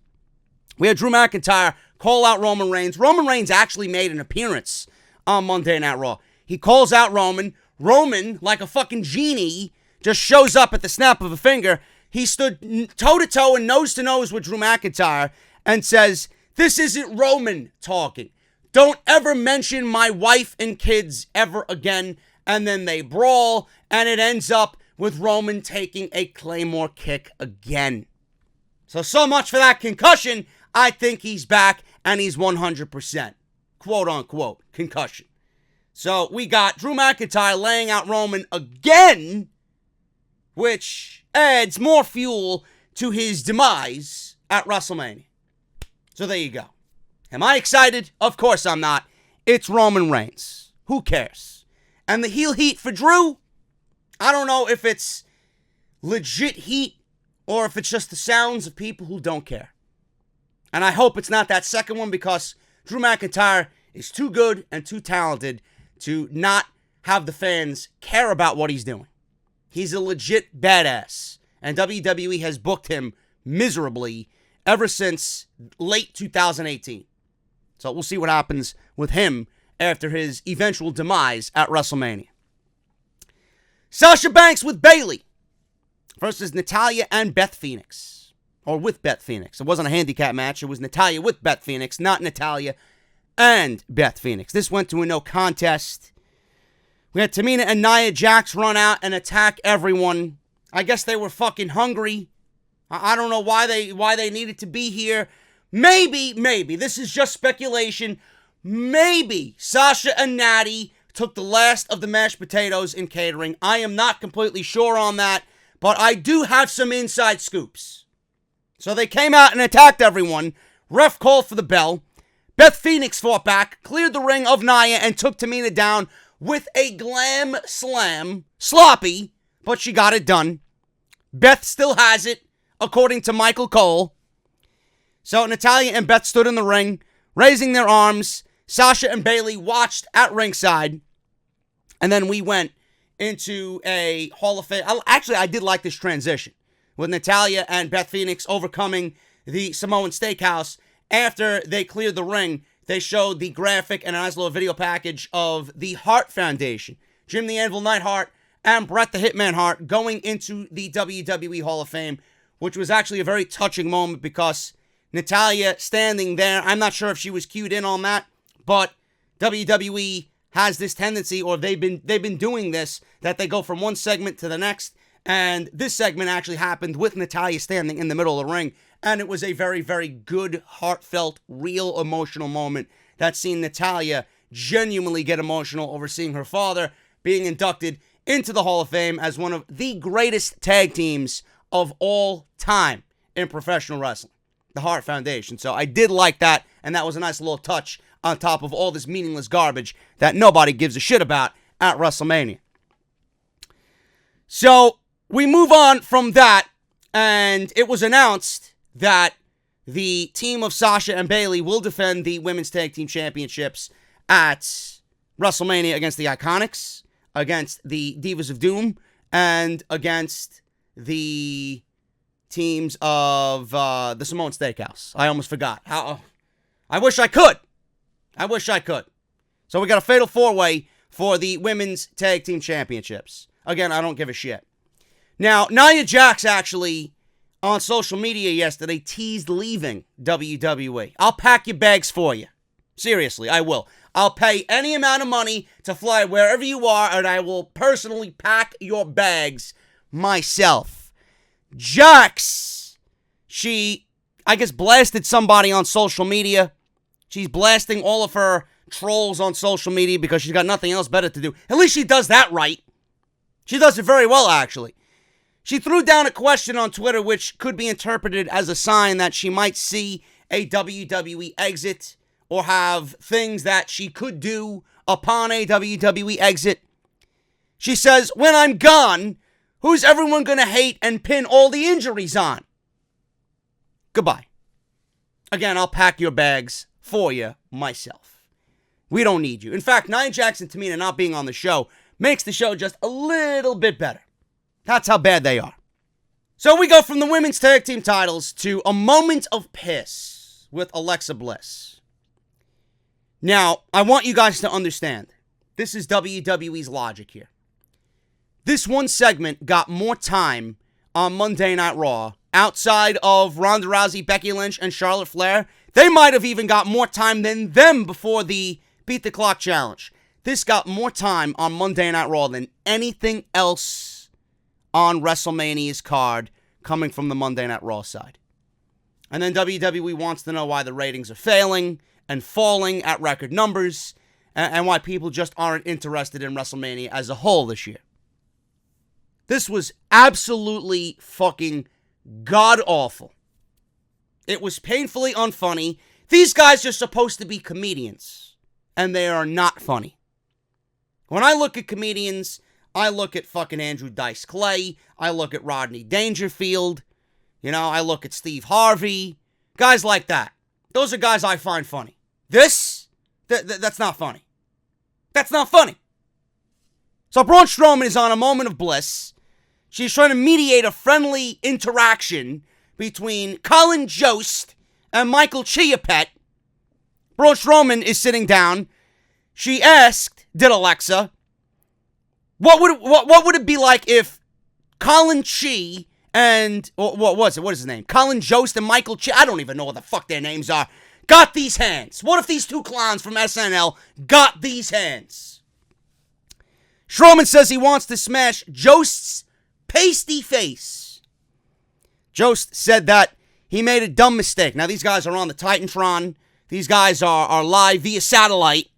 we had Drew McIntyre call out Roman Reigns. Roman Reigns actually made an appearance on Monday Night Raw. He calls out Roman. Roman, like a fucking genie, just shows up at the snap of a finger. He stood toe-to-toe and nose-to-nose with Drew McIntyre and says, this isn't Roman talking. Don't ever mention my wife and kids ever again. And then they brawl, and it ends up with Roman taking a Claymore kick again. So much for that concussion. I think he's back, and he's 100%. Quote-unquote concussion. So we got Drew McIntyre laying out Roman again, which adds more fuel to his demise at WrestleMania. So there you go. Am I excited? Of course I'm not. It's Roman Reigns. Who cares? And the heel heat for Drew, I don't know if it's legit heat or if it's just the sounds of people who don't care. And I hope it's not that second one, because Drew McIntyre is too good and too talented to not have the fans care about what he's doing. He's a legit badass, and WWE has booked him miserably ever since late 2018. So we'll see what happens with him after his eventual demise at WrestleMania. Sasha Banks with Bayley versus Natalya and Beth Phoenix. Or with Beth Phoenix. It wasn't a handicap match. It was Natalya with Beth Phoenix, not Natalya and Beth Phoenix. This went to a no contest. We had Tamina and Nia Jax run out and attack everyone. I guess they were fucking hungry. I don't know why they needed to be here. Maybe, this is just speculation. Maybe Sasha and Natty took the last of the mashed potatoes in catering. I am not completely sure on that, but I do have some inside scoops. So they came out and attacked everyone. Ref called for the bell. Beth Phoenix fought back, cleared the ring of Nia, and took Tamina down with a glam slam. Sloppy, but she got it done. Beth still has it, according to Michael Cole. So Natalya and Beth stood in the ring, raising their arms. Sasha and Bayley watched at ringside. And then we went into a Hall of Fame. Actually, I did like this transition, with Natalya and Beth Phoenix overcoming the Samoan Steakhouse. After they cleared the ring, they showed the graphic and a nice little video package of the Hart Foundation. Jim the Anvil Neidhart and Bret the Hitman Hart going into the WWE Hall of Fame, which was actually a very touching moment because Natalya standing there, I'm not sure if she was cued in on that, but WWE has this tendency, or they've been doing this, that they go from one segment to the next, and this segment actually happened with Natalya standing in the middle of the ring, and it was a very, very good, heartfelt, real emotional moment that seen Natalya genuinely get emotional over seeing her father being inducted into the Hall of Fame as one of the greatest tag teams of all time in professional wrestling, the Hart Foundation. So I did like that, and that was a nice little touch on top of all this meaningless garbage that nobody gives a shit about at WrestleMania. So we move on from that, and it was announced that the team of Sasha and Bayley will defend the Women's Tag Team Championships at WrestleMania against the Iconics, against the Divas of Doom, and against the teams of the Samoan Steakhouse. I almost forgot. I wish I could. So we got a fatal four-way for the Women's Tag Team Championships. Again, I don't give a shit. Now, Nia Jax actually, on social media yesterday, teased leaving WWE. I'll pack your bags for you. Seriously, I will. I'll pay any amount of money to fly wherever you are, and I will personally pack your bags myself. Jax, she, I guess, blasted somebody on social media. She's blasting all of her trolls on social media because she's got nothing else better to do. At least she does that right. She does it very well, actually. She threw down a question on Twitter which could be interpreted as a sign that she might see a WWE exit or have things that she could do upon a WWE exit. She says, "When I'm gone, who's everyone going to hate and pin all the injuries on? Goodbye. Again, I'll pack your bags for you myself. We don't need you." In fact, Nia Jax and Tamina not being on the show makes the show just a little bit better. That's how bad they are. So we go from the women's tag team titles to a moment of piss with Alexa Bliss. Now, I want you guys to understand, this is WWE's logic here. This one segment got more time on Monday Night Raw outside of Ronda Rousey, Becky Lynch, and Charlotte Flair. They might have even got more time than them before the Beat the Clock Challenge. This got more time on Monday Night Raw than anything else on WrestleMania's card coming from the Monday Night Raw side. And then WWE wants to know why the ratings are failing and falling at record numbers and why people just aren't interested in WrestleMania as a whole this year. This was absolutely fucking god-awful. It was painfully unfunny. These guys are supposed to be comedians, and they are not funny. When I look at comedians, I look at fucking Andrew Dice Clay. I look at Rodney Dangerfield. I look at Steve Harvey. Guys like that. Those are guys I find funny. That's not funny. That's not funny. So Braun Strowman is on a moment of bliss. She's trying to mediate a friendly interaction between Colin Jost and Michael Chiapet. Braun Strowman is sitting down. She asked, did Alexa, what would it be like if Colin Chi and, what was it? What is his name? Colin Jost and Michael Chi, I don't even know what the fuck their names are, got these hands? What if these two clowns from SNL got these hands? Strowman says he wants to smash Jost's pasty face. Jost said that he made a dumb mistake. Now, these guys are on the Titantron. These guys are live via satellite.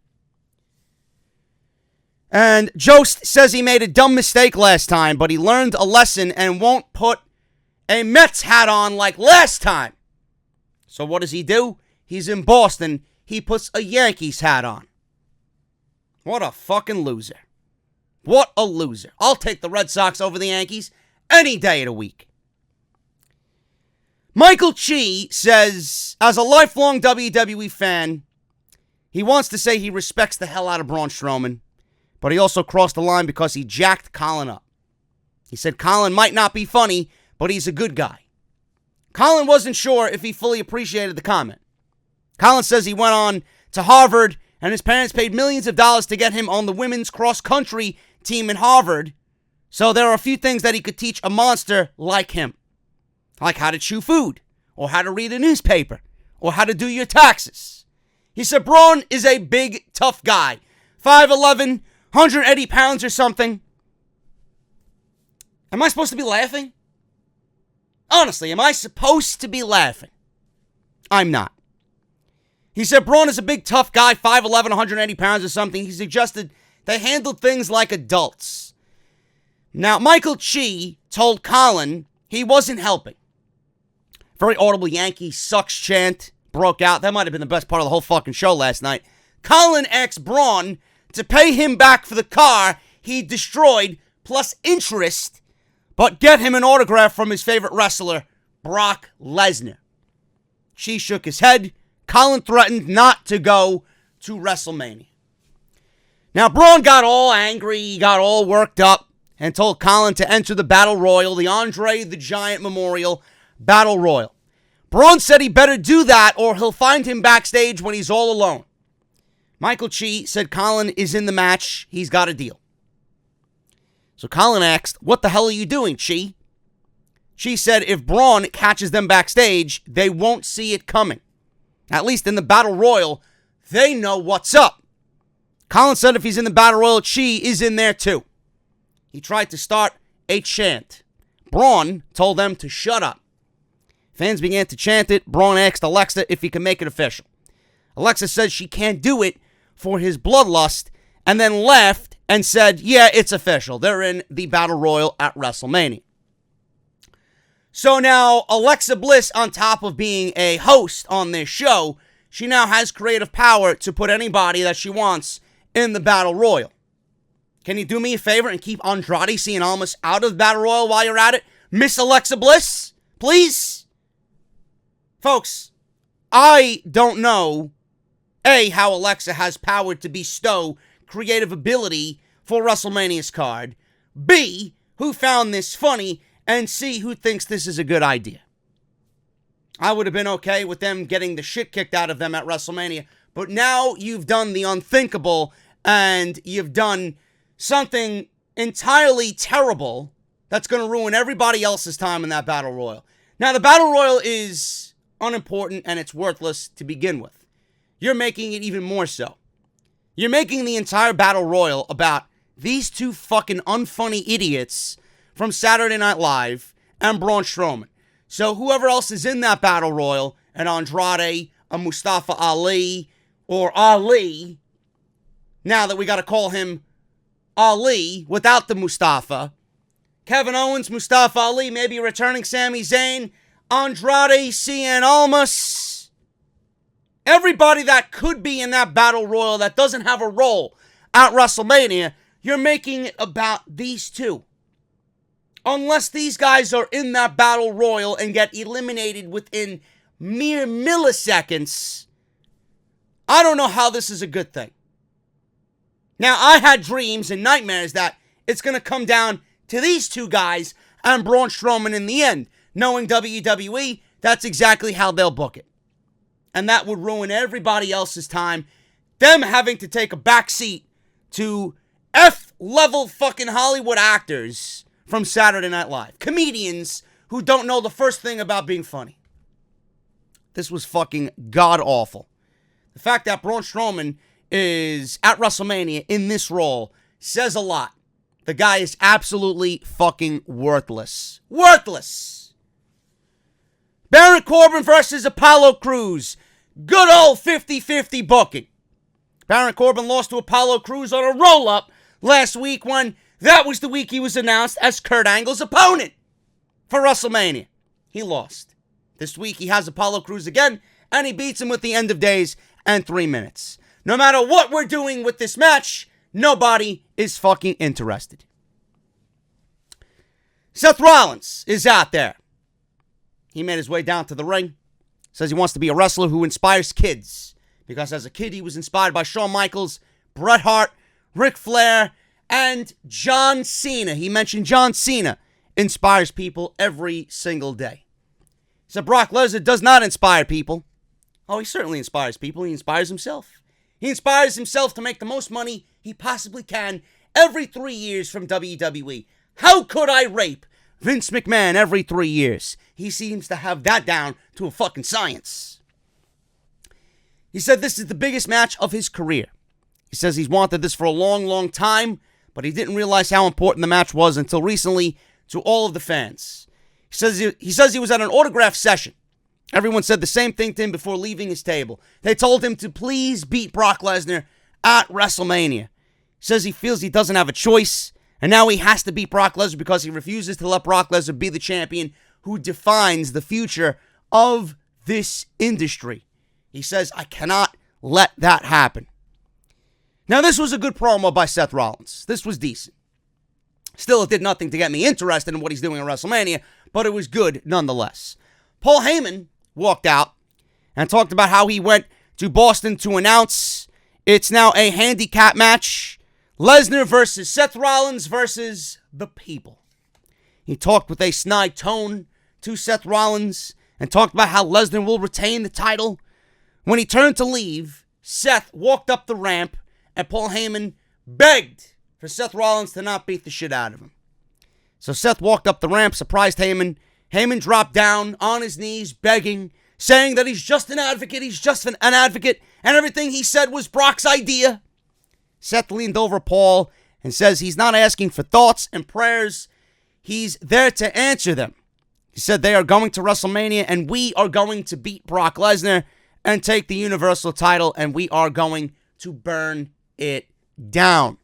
And Jost says he made a dumb mistake last time, but he learned a lesson and won't put a Mets hat on like last time. So what does he do? He's in Boston. He puts a Yankees hat on. What a fucking loser. What a loser. I'll take the Red Sox over the Yankees any day of the week. Michael Chi says, as a lifelong WWE fan, he wants to say he respects the hell out of Braun Strowman, but he also crossed the line because he jacked Colin up. He said Colin might not be funny, but he's a good guy. Colin wasn't sure if he fully appreciated the comment. Colin says he went on to Harvard, and his parents paid millions of dollars to get him on the women's cross-country team in Harvard, So there are a few things that he could teach a monster like him. Like how to chew food, or how to read a newspaper, or how to do your taxes. He said Braun is a big, tough guy. 5'11", 180 pounds or something. Am I supposed to be laughing? Honestly, am I supposed to be laughing? I'm not. He said Braun is a big, tough guy, 5'11", 180 pounds or something. He suggested they handled things like adults. Now, Michael Chi told Colin he wasn't helping. Very audible Yankee sucks chant broke out. That might have been the best part of the whole fucking show last night. Colin asked Braun to pay him back for the car he destroyed, plus interest, but get him an autograph from his favorite wrestler, Brock Lesnar. She shook his head. Colin threatened not to go to WrestleMania. Now, Braun got all angry, he got all worked up, and told Colin to enter the Battle Royal, the Andre the Giant Memorial Battle Royal. Braun said he better do that or he'll find him backstage when he's all alone. Michael Chi said Colin is in the match. He's got a deal. So Colin asked, what the hell are you doing, Chi? Chi said if Braun catches them backstage, they won't see it coming. At least in the Battle Royal, they know what's up. Colin said if he's in the Battle Royal, Chi is in there too. He tried to start a chant. Braun told them to shut up. Fans began to chant it. Braun asked Alexa if he could make it official. Alexa said she can't do it for his bloodlust, and then laughed and said, yeah, it's official. They're in the Battle Royal at WrestleMania. So now Alexa Bliss, on top of being a host on this show, she now has creative power to put anybody that she wants in the Battle Royal. Can you do me a favor and keep Andrade Cien Almas out of the Battle Royal while you're at it? Miss Alexa Bliss, please? Folks, I don't know, A, how Alexa has power to bestow creative ability for WrestleMania's card, B, who found this funny, and C, who thinks this is a good idea. I would have been okay with them getting the shit kicked out of them at WrestleMania, but now you've done the unthinkable, and you've done something entirely terrible that's going to ruin everybody else's time in that Battle Royal. Now, the Battle Royal is unimportant and it's worthless to begin with. You're making it even more so. You're making the entire Battle Royal about these two fucking unfunny idiots from Saturday Night Live and Braun Strowman. So whoever else is in that Battle Royal, an Andrade, a Mustafa Ali, or Ali, now that we got to call him Ali without the Mustafa, Kevin Owens, Mustafa Ali, maybe returning Sami Zayn, Andrade Cien Almas, everybody that could be in that Battle Royal that doesn't have a role at WrestleMania, you're making it about these two. Unless these guys are in that Battle Royal and get eliminated within mere milliseconds, I don't know how this is a good thing. Now, I had dreams and nightmares that it's going to come down to these two guys and Braun Strowman in the end. Knowing WWE, that's exactly how they'll book it. And that would ruin everybody else's time. Them having to take a backseat to F-level fucking Hollywood actors from Saturday Night Live. Comedians who don't know the first thing about being funny. This was fucking god-awful. The fact that Braun Strowman is at WrestleMania in this role says a lot. The guy is absolutely fucking worthless. Worthless! Baron Corbin versus Apollo Crews. Good old 50-50 booking. Baron Corbin lost to Apollo Crews on a roll-up last week when that was the week he was announced as Kurt Angle's opponent for WrestleMania. He lost. This week he has Apollo Crews again, and he beats him with the end of days and 3 minutes. No matter what we're doing with this match, nobody is fucking interested. Seth Rollins is out there. He made his way down to the ring. Says he wants to be a wrestler who inspires kids. Because as a kid, he was inspired by Shawn Michaels, Bret Hart, Ric Flair, and John Cena. He mentioned John Cena inspires people every single day. He said Brock Lesnar does not inspire people. Oh, he certainly inspires people. He inspires himself. He inspires himself to make the most money he possibly can every 3 years from WWE. How could I rape Vince McMahon every 3 years? He seems to have that down to a fucking science. He said this is the biggest match of his career. He says he's wanted this for a long, long time, but he didn't realize how important the match was until recently to all of the fans. He says he was at an autograph session. Everyone said the same thing to him before leaving his table. They told him to please beat Brock Lesnar at WrestleMania. He says he feels he doesn't have a choice, and now he has to beat Brock Lesnar because he refuses to let Brock Lesnar be the champion who defines the future of this industry. He says, I cannot let that happen. Now, this was a good promo by Seth Rollins. This was decent. Still, it did nothing to get me interested in what he's doing at WrestleMania, but it was good nonetheless. Paul Heyman walked out and talked about how he went to Boston to announce it's now a handicap match. Lesnar versus Seth Rollins versus the people. He talked with a snide tone to Seth Rollins and talked about how Lesnar will retain the title. When he turned to leave, Seth walked up the ramp and Paul Heyman begged for Seth Rollins to not beat the shit out of him. So Seth walked up the ramp, surprised Heyman. Heyman dropped down on his knees, begging, saying that he's just an advocate, and everything he said was Brock's idea. Seth leaned over Paul and says he's not asking for thoughts and prayers. He's there to answer them. He said they are going to WrestleMania and we are going to beat Brock Lesnar and take the Universal title and we are going to burn it down.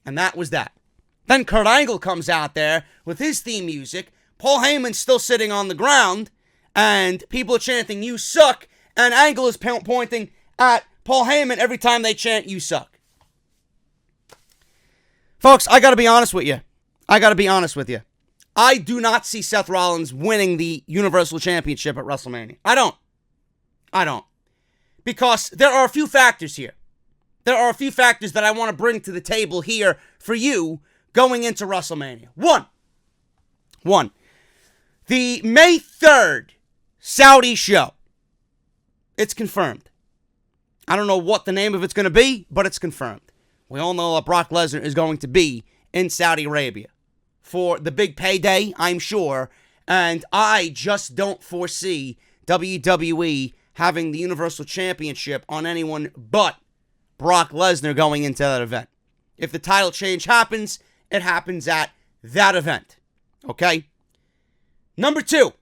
And that was that. Then Kurt Angle comes out there with his theme music. Paul Heyman's still sitting on the ground and people are chanting, "You suck," and Angle is pointing at Paul Heyman every time they chant, "You suck." Folks, I gotta be honest with you. I do not see Seth Rollins winning the Universal Championship at WrestleMania. I don't. Because there are a few factors here. There are a few factors that I want to bring to the table here for you going into WrestleMania. One. The May 3rd Saudi show. It's confirmed. I don't know what the name of it's going to be, but it's confirmed. We all know that Brock Lesnar is going to be in Saudi Arabia for the big payday, I'm sure. And I just don't foresee WWE having the Universal Championship on anyone but Brock Lesnar going into that event. If the title change happens, it happens at that event. Okay? Number 2,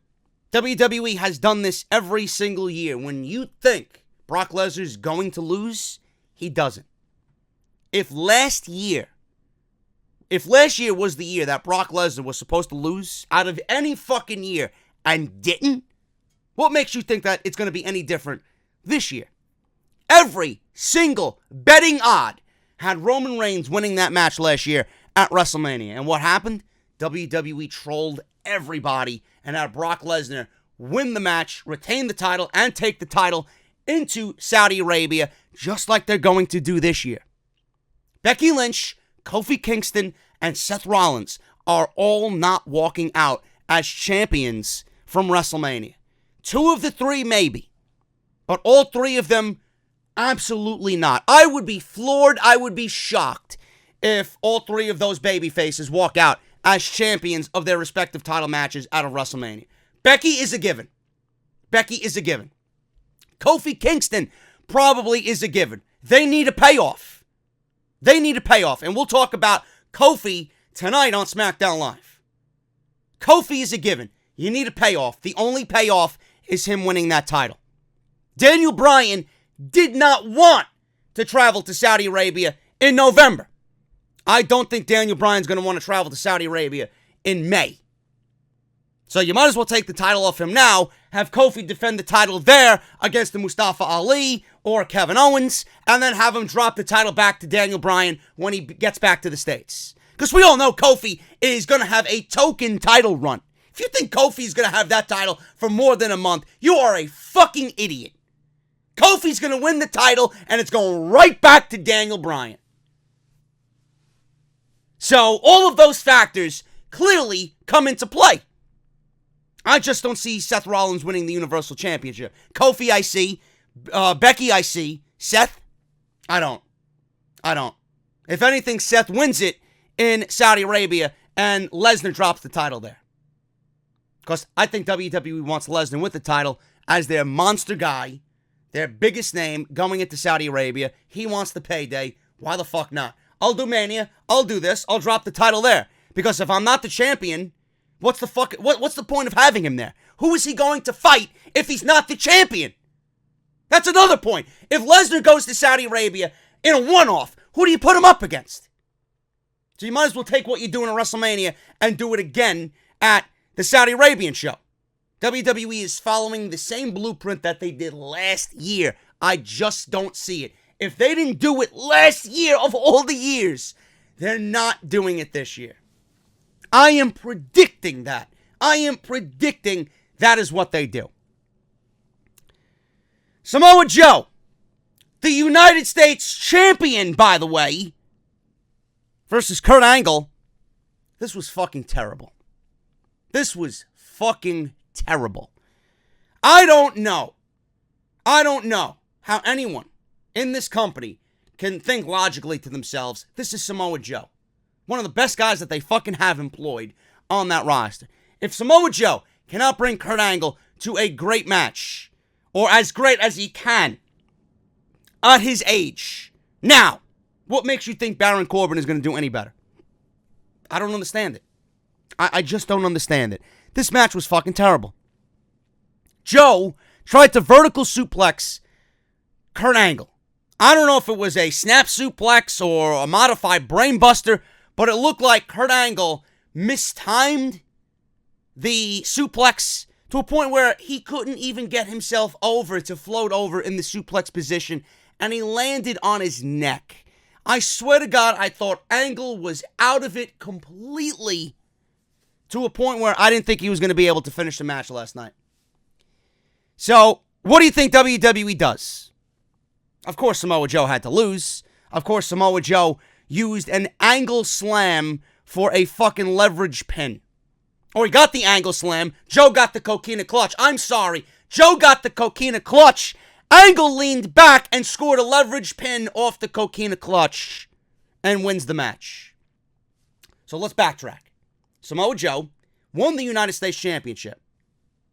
WWE has done this every single year. When you think Brock Lesnar is going to lose, he doesn't. If last year was the year that Brock Lesnar was supposed to lose out of any fucking year and didn't, what makes you think that it's going to be any different this year? Every single betting odd had Roman Reigns winning that match last year at WrestleMania. And what happened? WWE trolled everybody and had Brock Lesnar win the match, retain the title, and take the title into Saudi Arabia, just like they're going to do this year. Becky Lynch, Kofi Kingston, and Seth Rollins are all not walking out as champions from WrestleMania. 2 of the 3 maybe, but all 3 of them absolutely not. I would be floored, I would be shocked if all 3 of those babyfaces walk out as champions of their respective title matches out of WrestleMania. Becky is a given. Kofi Kingston probably is a given. They need a payoff. And we'll talk about Kofi tonight on Smackdown Live. Kofi is a given. You need a payoff. The only payoff is him winning that title. Daniel Bryan did not want to travel to Saudi Arabia in November. I don't think Daniel Bryan's going to want to travel to Saudi Arabia in May. So you might as well take the title off him now, have Kofi defend the title there against the Mustafa Ali or Kevin Owens, and then have him drop the title back to Daniel Bryan when he gets back to the States. Because we all know Kofi is going to have a token title run. If you think Kofi is going to have that title for more than a month, you are a fucking idiot. Kofi's going to win the title, and it's going right back to Daniel Bryan. So all of those factors clearly come into play. I just don't see Seth Rollins winning the Universal Championship. Kofi, I see. Becky, I see. Seth, I don't. If anything, Seth wins it in Saudi Arabia, and Lesnar drops the title there. Because I think WWE wants Lesnar with the title as their monster guy, their biggest name going into Saudi Arabia. He wants the payday. Why the fuck not? I'll do Mania. I'll do this. I'll drop the title there. Because if I'm not the champion, what's the point of having him there? Who is he going to fight if he's not the champion? That's another point. If Lesnar goes to Saudi Arabia in a one-off, who do you put him up against? So you might as well take what you're doing at WrestleMania and do it again at the Saudi Arabian show. WWE is following the same blueprint that they did last year. I just don't see it. If they didn't do it last year of all the years, they're not doing it this year. I am predicting that. I am predicting that is what they do. Samoa Joe, the United States champion, by the way, versus Kurt Angle. This was fucking terrible. This was fucking terrible. I don't know how anyone in this company can think logically to themselves, this is Samoa Joe, one of the best guys that they fucking have employed on that roster. If Samoa Joe cannot bring Kurt Angle to a great match, or as great as he can at his age, now, what makes you think Baron Corbin is going to do any better? I don't understand it. I just don't understand it. This match was fucking terrible. Joe tried to vertical suplex Kurt Angle. I don't know if it was a snap suplex or a modified brainbuster, but it looked like Kurt Angle mistimed the suplex to a point where he couldn't even get himself over to float over in the suplex position, and he landed on his neck. I swear to God, I thought Angle was out of it completely, to a point where I didn't think he was going to be able to finish the match last night. So, what do you think WWE does? Of course, Samoa Joe had to lose. Of course, Samoa Joe used an angle slam for a fucking leverage pin. Or he got the angle slam. Joe got the coquina clutch. I'm sorry. Joe got the coquina clutch. Angle leaned back and scored a leverage pin off the coquina clutch and wins the match. So let's backtrack. Samoa Joe won the United States Championship.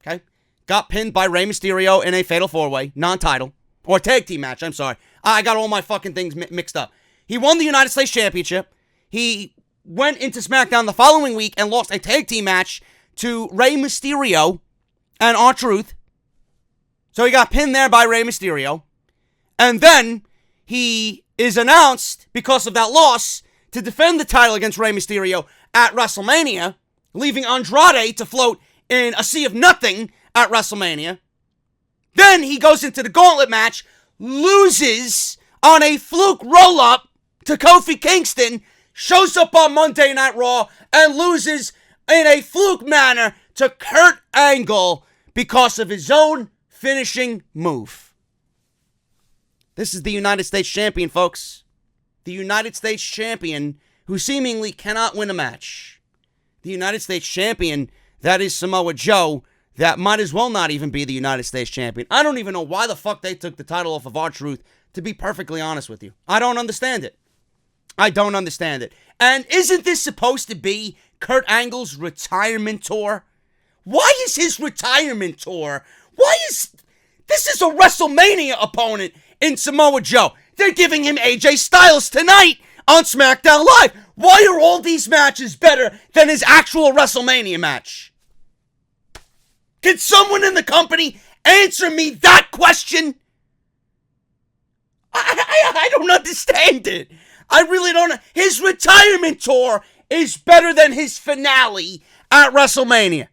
Okay? Got pinned by Rey Mysterio in a Fatal 4-Way, non-title. Or tag team match, I'm sorry. I got all my fucking things mixed up. He won the United States Championship. He went into Smackdown the following week and lost a tag team match to Rey Mysterio and R-Truth. So he got pinned there by Rey Mysterio. And then he is announced, because of that loss, to defend the title against Rey Mysterio at WrestleMania, leaving Andrade to float in a sea of nothing at WrestleMania. Then he goes into the gauntlet match, loses on a fluke roll-up to Kofi Kingston, shows up on Monday Night Raw, and loses in a fluke manner to Kurt Angle because of his own finishing move. This is the United States Champion, folks. The United States Champion who seemingly cannot win a match. The United States Champion that is Samoa Joe that might as well not even be the United States Champion. I don't even know why the fuck they took the title off of R-Truth, to be perfectly honest with you. I don't understand it. I don't understand it. And isn't this supposed to be Kurt Angle's retirement tour? Why is his retirement tour? This is a WrestleMania opponent in Samoa Joe. They're giving him AJ Styles tonight on SmackDown Live. Why are all these matches better than his actual WrestleMania match? Can someone in the company answer me that question? I don't understand it. I really don't. His retirement tour is better than his finale at WrestleMania.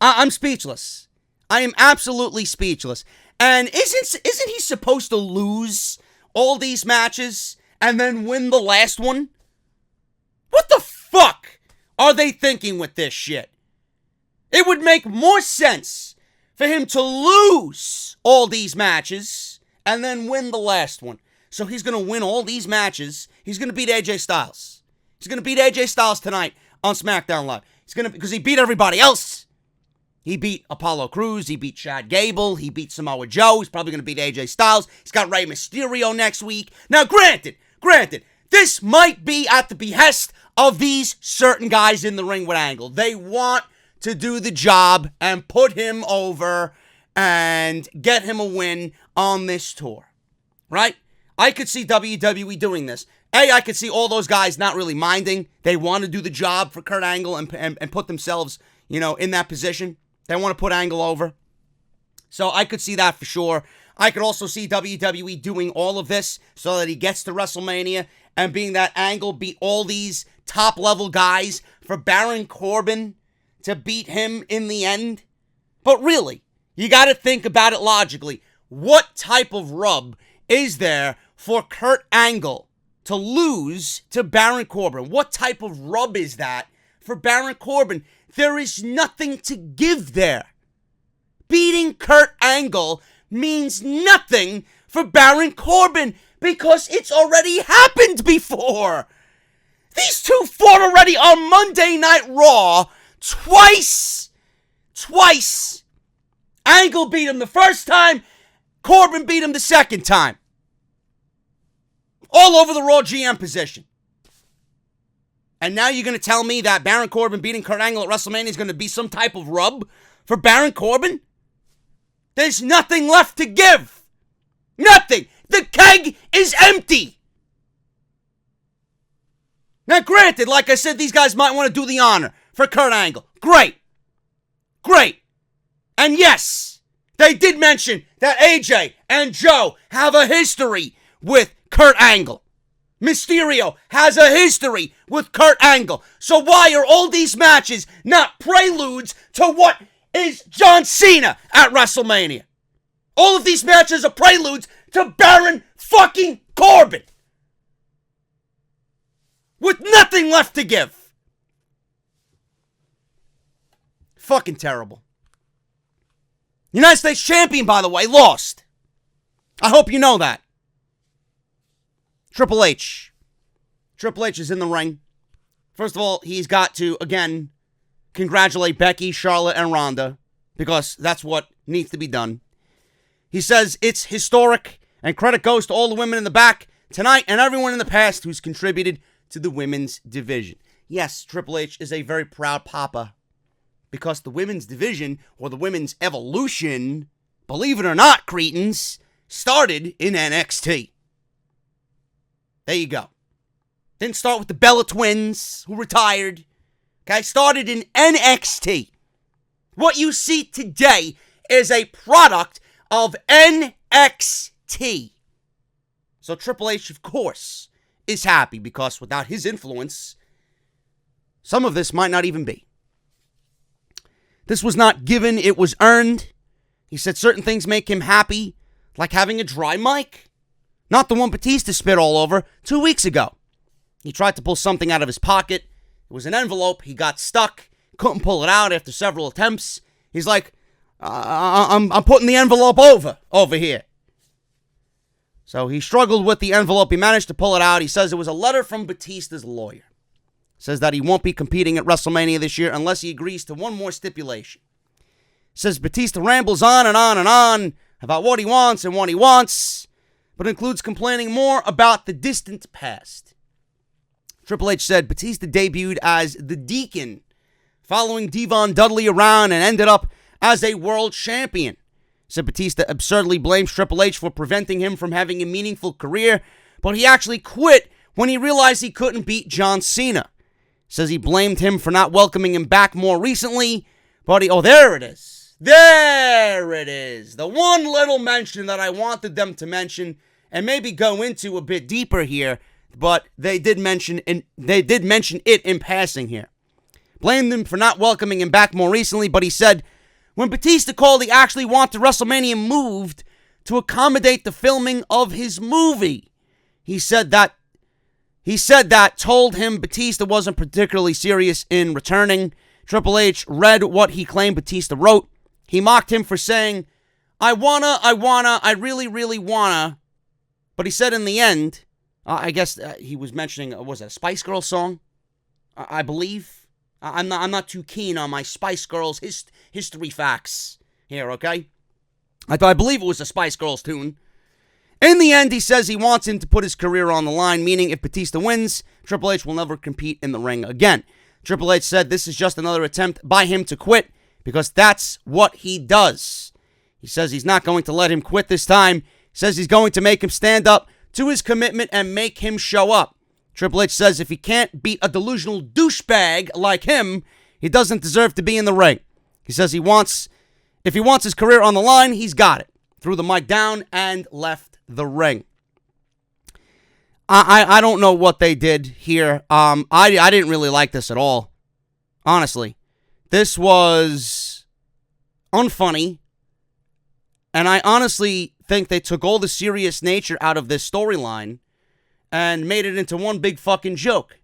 I'm speechless. I am absolutely speechless. And isn't he supposed to lose all these matches and then win the last one? What the fuck are they thinking with this shit? It would make more sense for him to lose all these matches and then win the last one. So he's going to win all these matches. He's going to beat AJ Styles. He's going to beat AJ Styles tonight on SmackDown Live. Because he beat everybody else. He beat Apollo Crews. He beat Chad Gable. He beat Samoa Joe. He's probably going to beat AJ Styles. He's got Rey Mysterio next week. Now, granted, This might be at the behest of these certain guys in the ring with Angle. They want to do the job and put him over and get him a win on this tour, right? I could see WWE doing this. I could see all those guys not really minding. They want to do the job for Kurt Angle and put themselves, in that position. They want to put Angle over. So I could see that for sure. I could also see WWE doing all of this so that he gets to WrestleMania and being that Angle beat all these top-level guys for Baron Corbin to beat him in the end. But really, you got to think about it logically. What type of rub is there for Kurt Angle to lose to Baron Corbin? What type of rub is that for Baron Corbin? There is nothing to give there. Beating Kurt Angle means nothing for Baron Corbin because it's already happened before. These two fought already on Monday Night Raw twice. Angle beat him the first time. Corbin beat him the second time. All over the Raw GM position. And now you're going to tell me that Baron Corbin beating Kurt Angle at WrestleMania is going to be some type of rub for Baron Corbin? There's nothing left to give. Nothing. The keg is empty. Now, granted, like I said, these guys might want to do the honor for Kurt Angle. Great. And yes, they did mention that AJ and Joe have a history with Kurt Angle. Mysterio has a history with Kurt Angle. So why are all these matches not preludes to what is John Cena at WrestleMania? All of these matches are preludes to Baron fucking Corbin. With nothing left to give. Fucking terrible. United States champion, by the way, lost. I hope you know that. Triple H. Triple H is in the ring. First of all, he's got to, again, congratulate Becky, Charlotte, and Ronda, because that's what needs to be done. He says it's historic, and credit goes to all the women in the back tonight and everyone in the past who's contributed to the women's division. Yes, Triple H is a very proud papa, because the women's division, or the women's evolution, believe it or not, cretins, started in NXT. There you go. Didn't start with the Bella Twins, who retired. Okay, started in NXT. What you see today is a product of NXT. So Triple H, of course, is happy, because without his influence, some of this might not even be. This was not given, it was earned. He said certain things make him happy, like having a dry mic. Not the one Batista spit all over 2 weeks ago. He tried to pull something out of his pocket. It was an envelope. He got stuck. Couldn't pull it out after several attempts. He's like, I'm putting the envelope over here. So he struggled with the envelope. He managed to pull it out. He says it was a letter from Batista's lawyer. Says that he won't be competing at WrestleMania this year unless he agrees to one more stipulation. Says Batista rambles on and on and on about what he wants and what he wants, but includes complaining more about the distant past. Triple H said Batista debuted as the Deacon, following Devon Dudley around, and ended up as a world champion. Said Batista absurdly blames Triple H for preventing him from having a meaningful career, but he actually quit when he realized he couldn't beat John Cena. Says he blamed him for not welcoming him back more recently, but there it is. There it is. The one little mention that I wanted them to mention, and maybe go into a bit deeper here, but they did mention it in passing here. Blamed him for not welcoming him back more recently, but he said, when Batista called, he actually wanted WrestleMania moved to accommodate the filming of his movie. He said that told him Batista wasn't particularly serious in returning. Triple H read what he claimed Batista wrote. He mocked him for saying, I really, really wanna. But he said in the end, I guess he was mentioning, was it a Spice Girls song? I believe. I'm not too keen on my Spice Girls history facts here, okay? I believe it was a Spice Girls tune. In the end, he says he wants him to put his career on the line, meaning if Batista wins, Triple H will never compete in the ring again. Triple H said this is just another attempt by him to quit because that's what he does. He says he's not going to let him quit this time. He says he's going to make him stand up to his commitment and make him show up. Triple H says if he can't beat a delusional douchebag like him, he doesn't deserve to be in the ring. He says if he wants his career on the line, he's got it. Threw the mic down and left the ring. I don't know what they did here. I didn't really like this at all. Honestly. This was unfunny. And I honestly think they took all the serious nature out of this storyline and made it into one big fucking joke.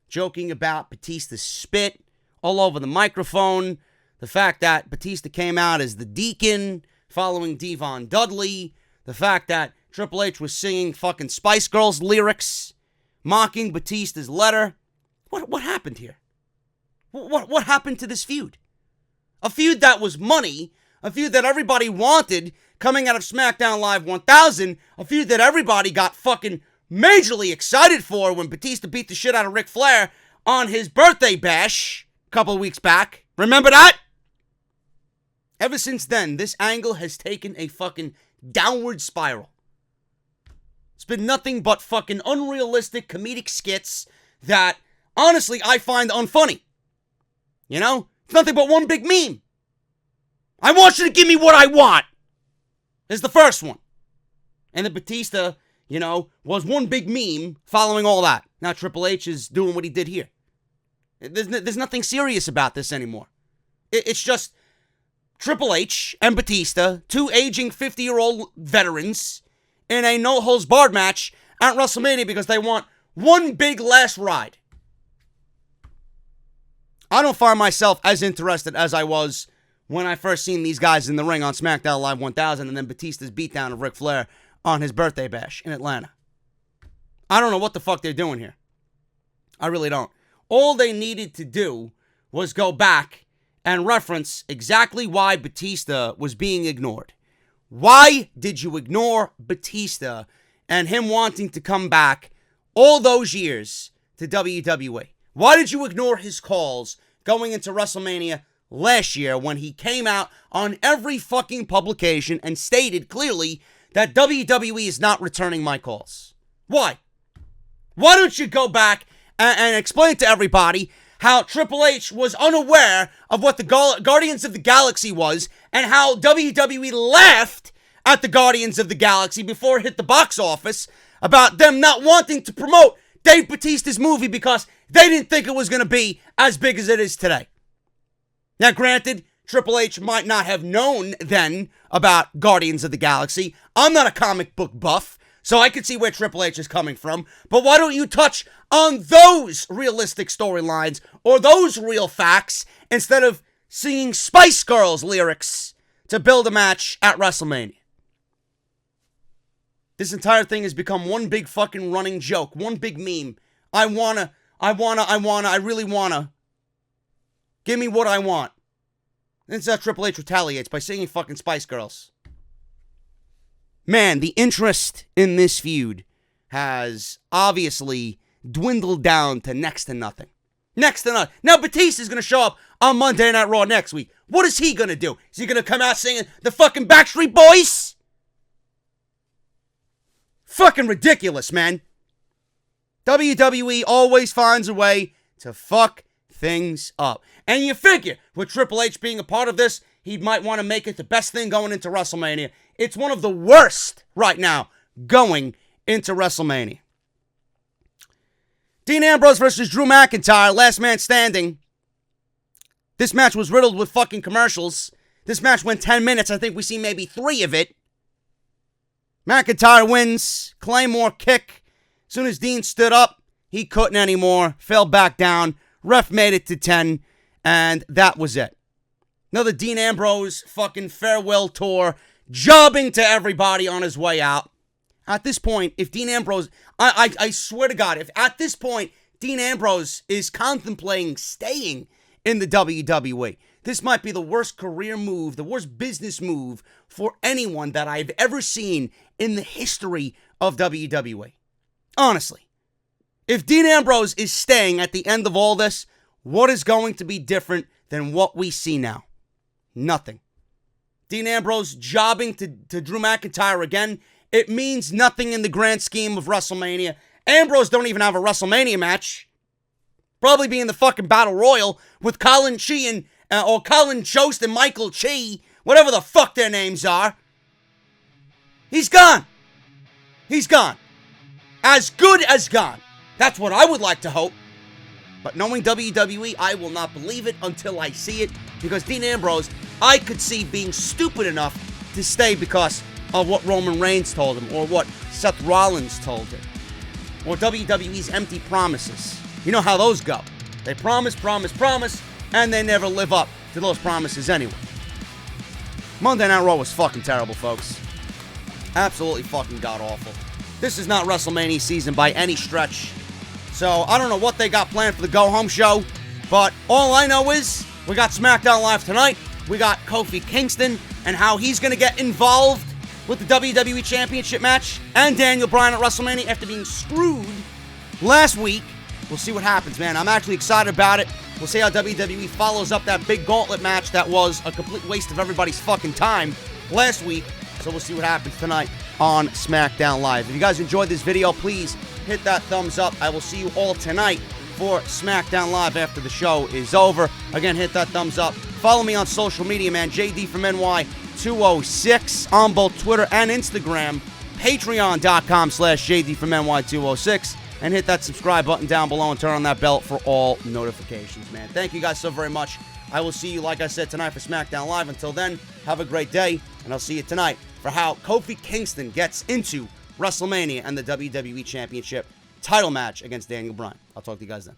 Joking about Batista's spit all over the microphone. The fact that Batista came out as the deacon following Devon Dudley. The fact that Triple H was singing fucking Spice Girls lyrics, mocking Batista's letter. What happened here? What happened to this feud? A feud that was money, a feud that everybody wanted coming out of Smackdown Live 1000, a feud that everybody got fucking majorly excited for when Batista beat the shit out of Ric Flair on his birthday bash a couple of weeks back. Remember that? Ever since then, this angle has taken a fucking downward spiral. It's been nothing but fucking unrealistic comedic skits that, honestly, I find unfunny. You know? It's nothing but one big meme. I want you to give me what I want. Is the first one. And then Batista, you know, was one big meme following all that. Now Triple H is doing what he did here. There's nothing serious about this anymore. It's just Triple H and Batista, two aging 50-year-old veterans, in a no-holds-barred match at WrestleMania because they want one big last ride. I don't find myself as interested as I was when I first seen these guys in the ring on SmackDown Live 1000 and then Batista's beatdown of Ric Flair on his birthday bash in Atlanta. I don't know what the fuck they're doing here. I really don't. All they needed to do was go back and reference exactly why Batista was being ignored. Why did you ignore Batista and him wanting to come back all those years to WWE? Why did you ignore his calls going into WrestleMania last year when he came out on every fucking publication and stated clearly that WWE is not returning my calls? Why? Why don't you go back and explain to everybody how Triple H was unaware of what the Guardians of the Galaxy was and how WWE laughed at the Guardians of the Galaxy before it hit the box office about them not wanting to promote Dave Bautista's movie because they didn't think it was going to be as big as it is today. Now, granted, Triple H might not have known then about Guardians of the Galaxy. I'm not a comic book buff, so I can see where Triple H is coming from. But why don't you touch on those realistic storylines or those real facts instead of singing Spice Girls lyrics to build a match at WrestleMania? This entire thing has become one big fucking running joke, one big meme. I really wanna. Give me what I want. That's how Triple H retaliates, by singing fucking Spice Girls. Man, the interest in this feud has obviously dwindled down to next to nothing. Next to nothing. Now Batista's gonna show up on Monday Night Raw next week. What is he gonna do? Is he gonna come out singing the fucking Backstreet Boys? Fucking ridiculous, man. WWE always finds a way to fuck things up. And you figure, with Triple H being a part of this, he might want to make it the best thing going into WrestleMania. It's one of the worst right now going into WrestleMania. Dean Ambrose versus Drew McIntyre, last man standing. This match was riddled with fucking commercials. This match went 10 minutes. I think we see maybe 3 of it. McIntyre wins. Claymore kick. As soon as Dean stood up, he couldn't anymore. Fell back down. Ref made it to 10. And that was it. Another Dean Ambrose fucking farewell tour. Jobbing to everybody on his way out. At this point, if Dean Ambrose... I swear to God, if at this point Dean Ambrose is contemplating staying in the WWE, This might be the worst career move, the worst business move for anyone that I've ever seen in the history of WWE. Honestly. If Dean Ambrose is staying at the end of all this, what is going to be different than what we see now? Nothing. Dean Ambrose jobbing to Drew McIntyre again, it means nothing in the grand scheme of WrestleMania. Ambrose don't even have a WrestleMania match. Probably be in the fucking Battle Royal with Colin Chi or Colin Jost and Michael Chi, whatever the fuck their names are. He's gone. He's gone. As good as gone. That's what I would like to hope. But knowing WWE, I will not believe it until I see it. Because Dean Ambrose, I could see being stupid enough to stay because of what Roman Reigns told him, or what Seth Rollins told him, or WWE's empty promises. You know how those go. They promise, and they never live up to those promises anyway. Monday Night Raw was fucking terrible, folks. Absolutely fucking god-awful. This is not WrestleMania season by any stretch. So, I don't know what they got planned for the go-home show, but all I know is we got Smackdown Live tonight. We got Kofi Kingston and how he's going to get involved with the WWE Championship match, and Daniel Bryan at WrestleMania after being screwed last week. We'll see what happens, man. I'm actually excited about it. We'll see how WWE follows up that big gauntlet match that was a complete waste of everybody's fucking time last week. So we'll see what happens tonight on SmackDown Live. If you guys enjoyed this video, please hit that thumbs up. I will see you all tonight for SmackDown Live after the show is over. Again, hit that thumbs up. Follow me on social media, man. JD from NY206 on both Twitter and Instagram. Patreon.com/JD from NY206. And hit that subscribe button down below and turn on that bell for all notifications, man. Thank you guys so very much. I will see you, like I said, tonight for SmackDown Live. Until then, have a great day, and I'll see you tonight for how Kofi Kingston gets into WrestleMania and the WWE Championship title match against Daniel Bryan. I'll talk to you guys then.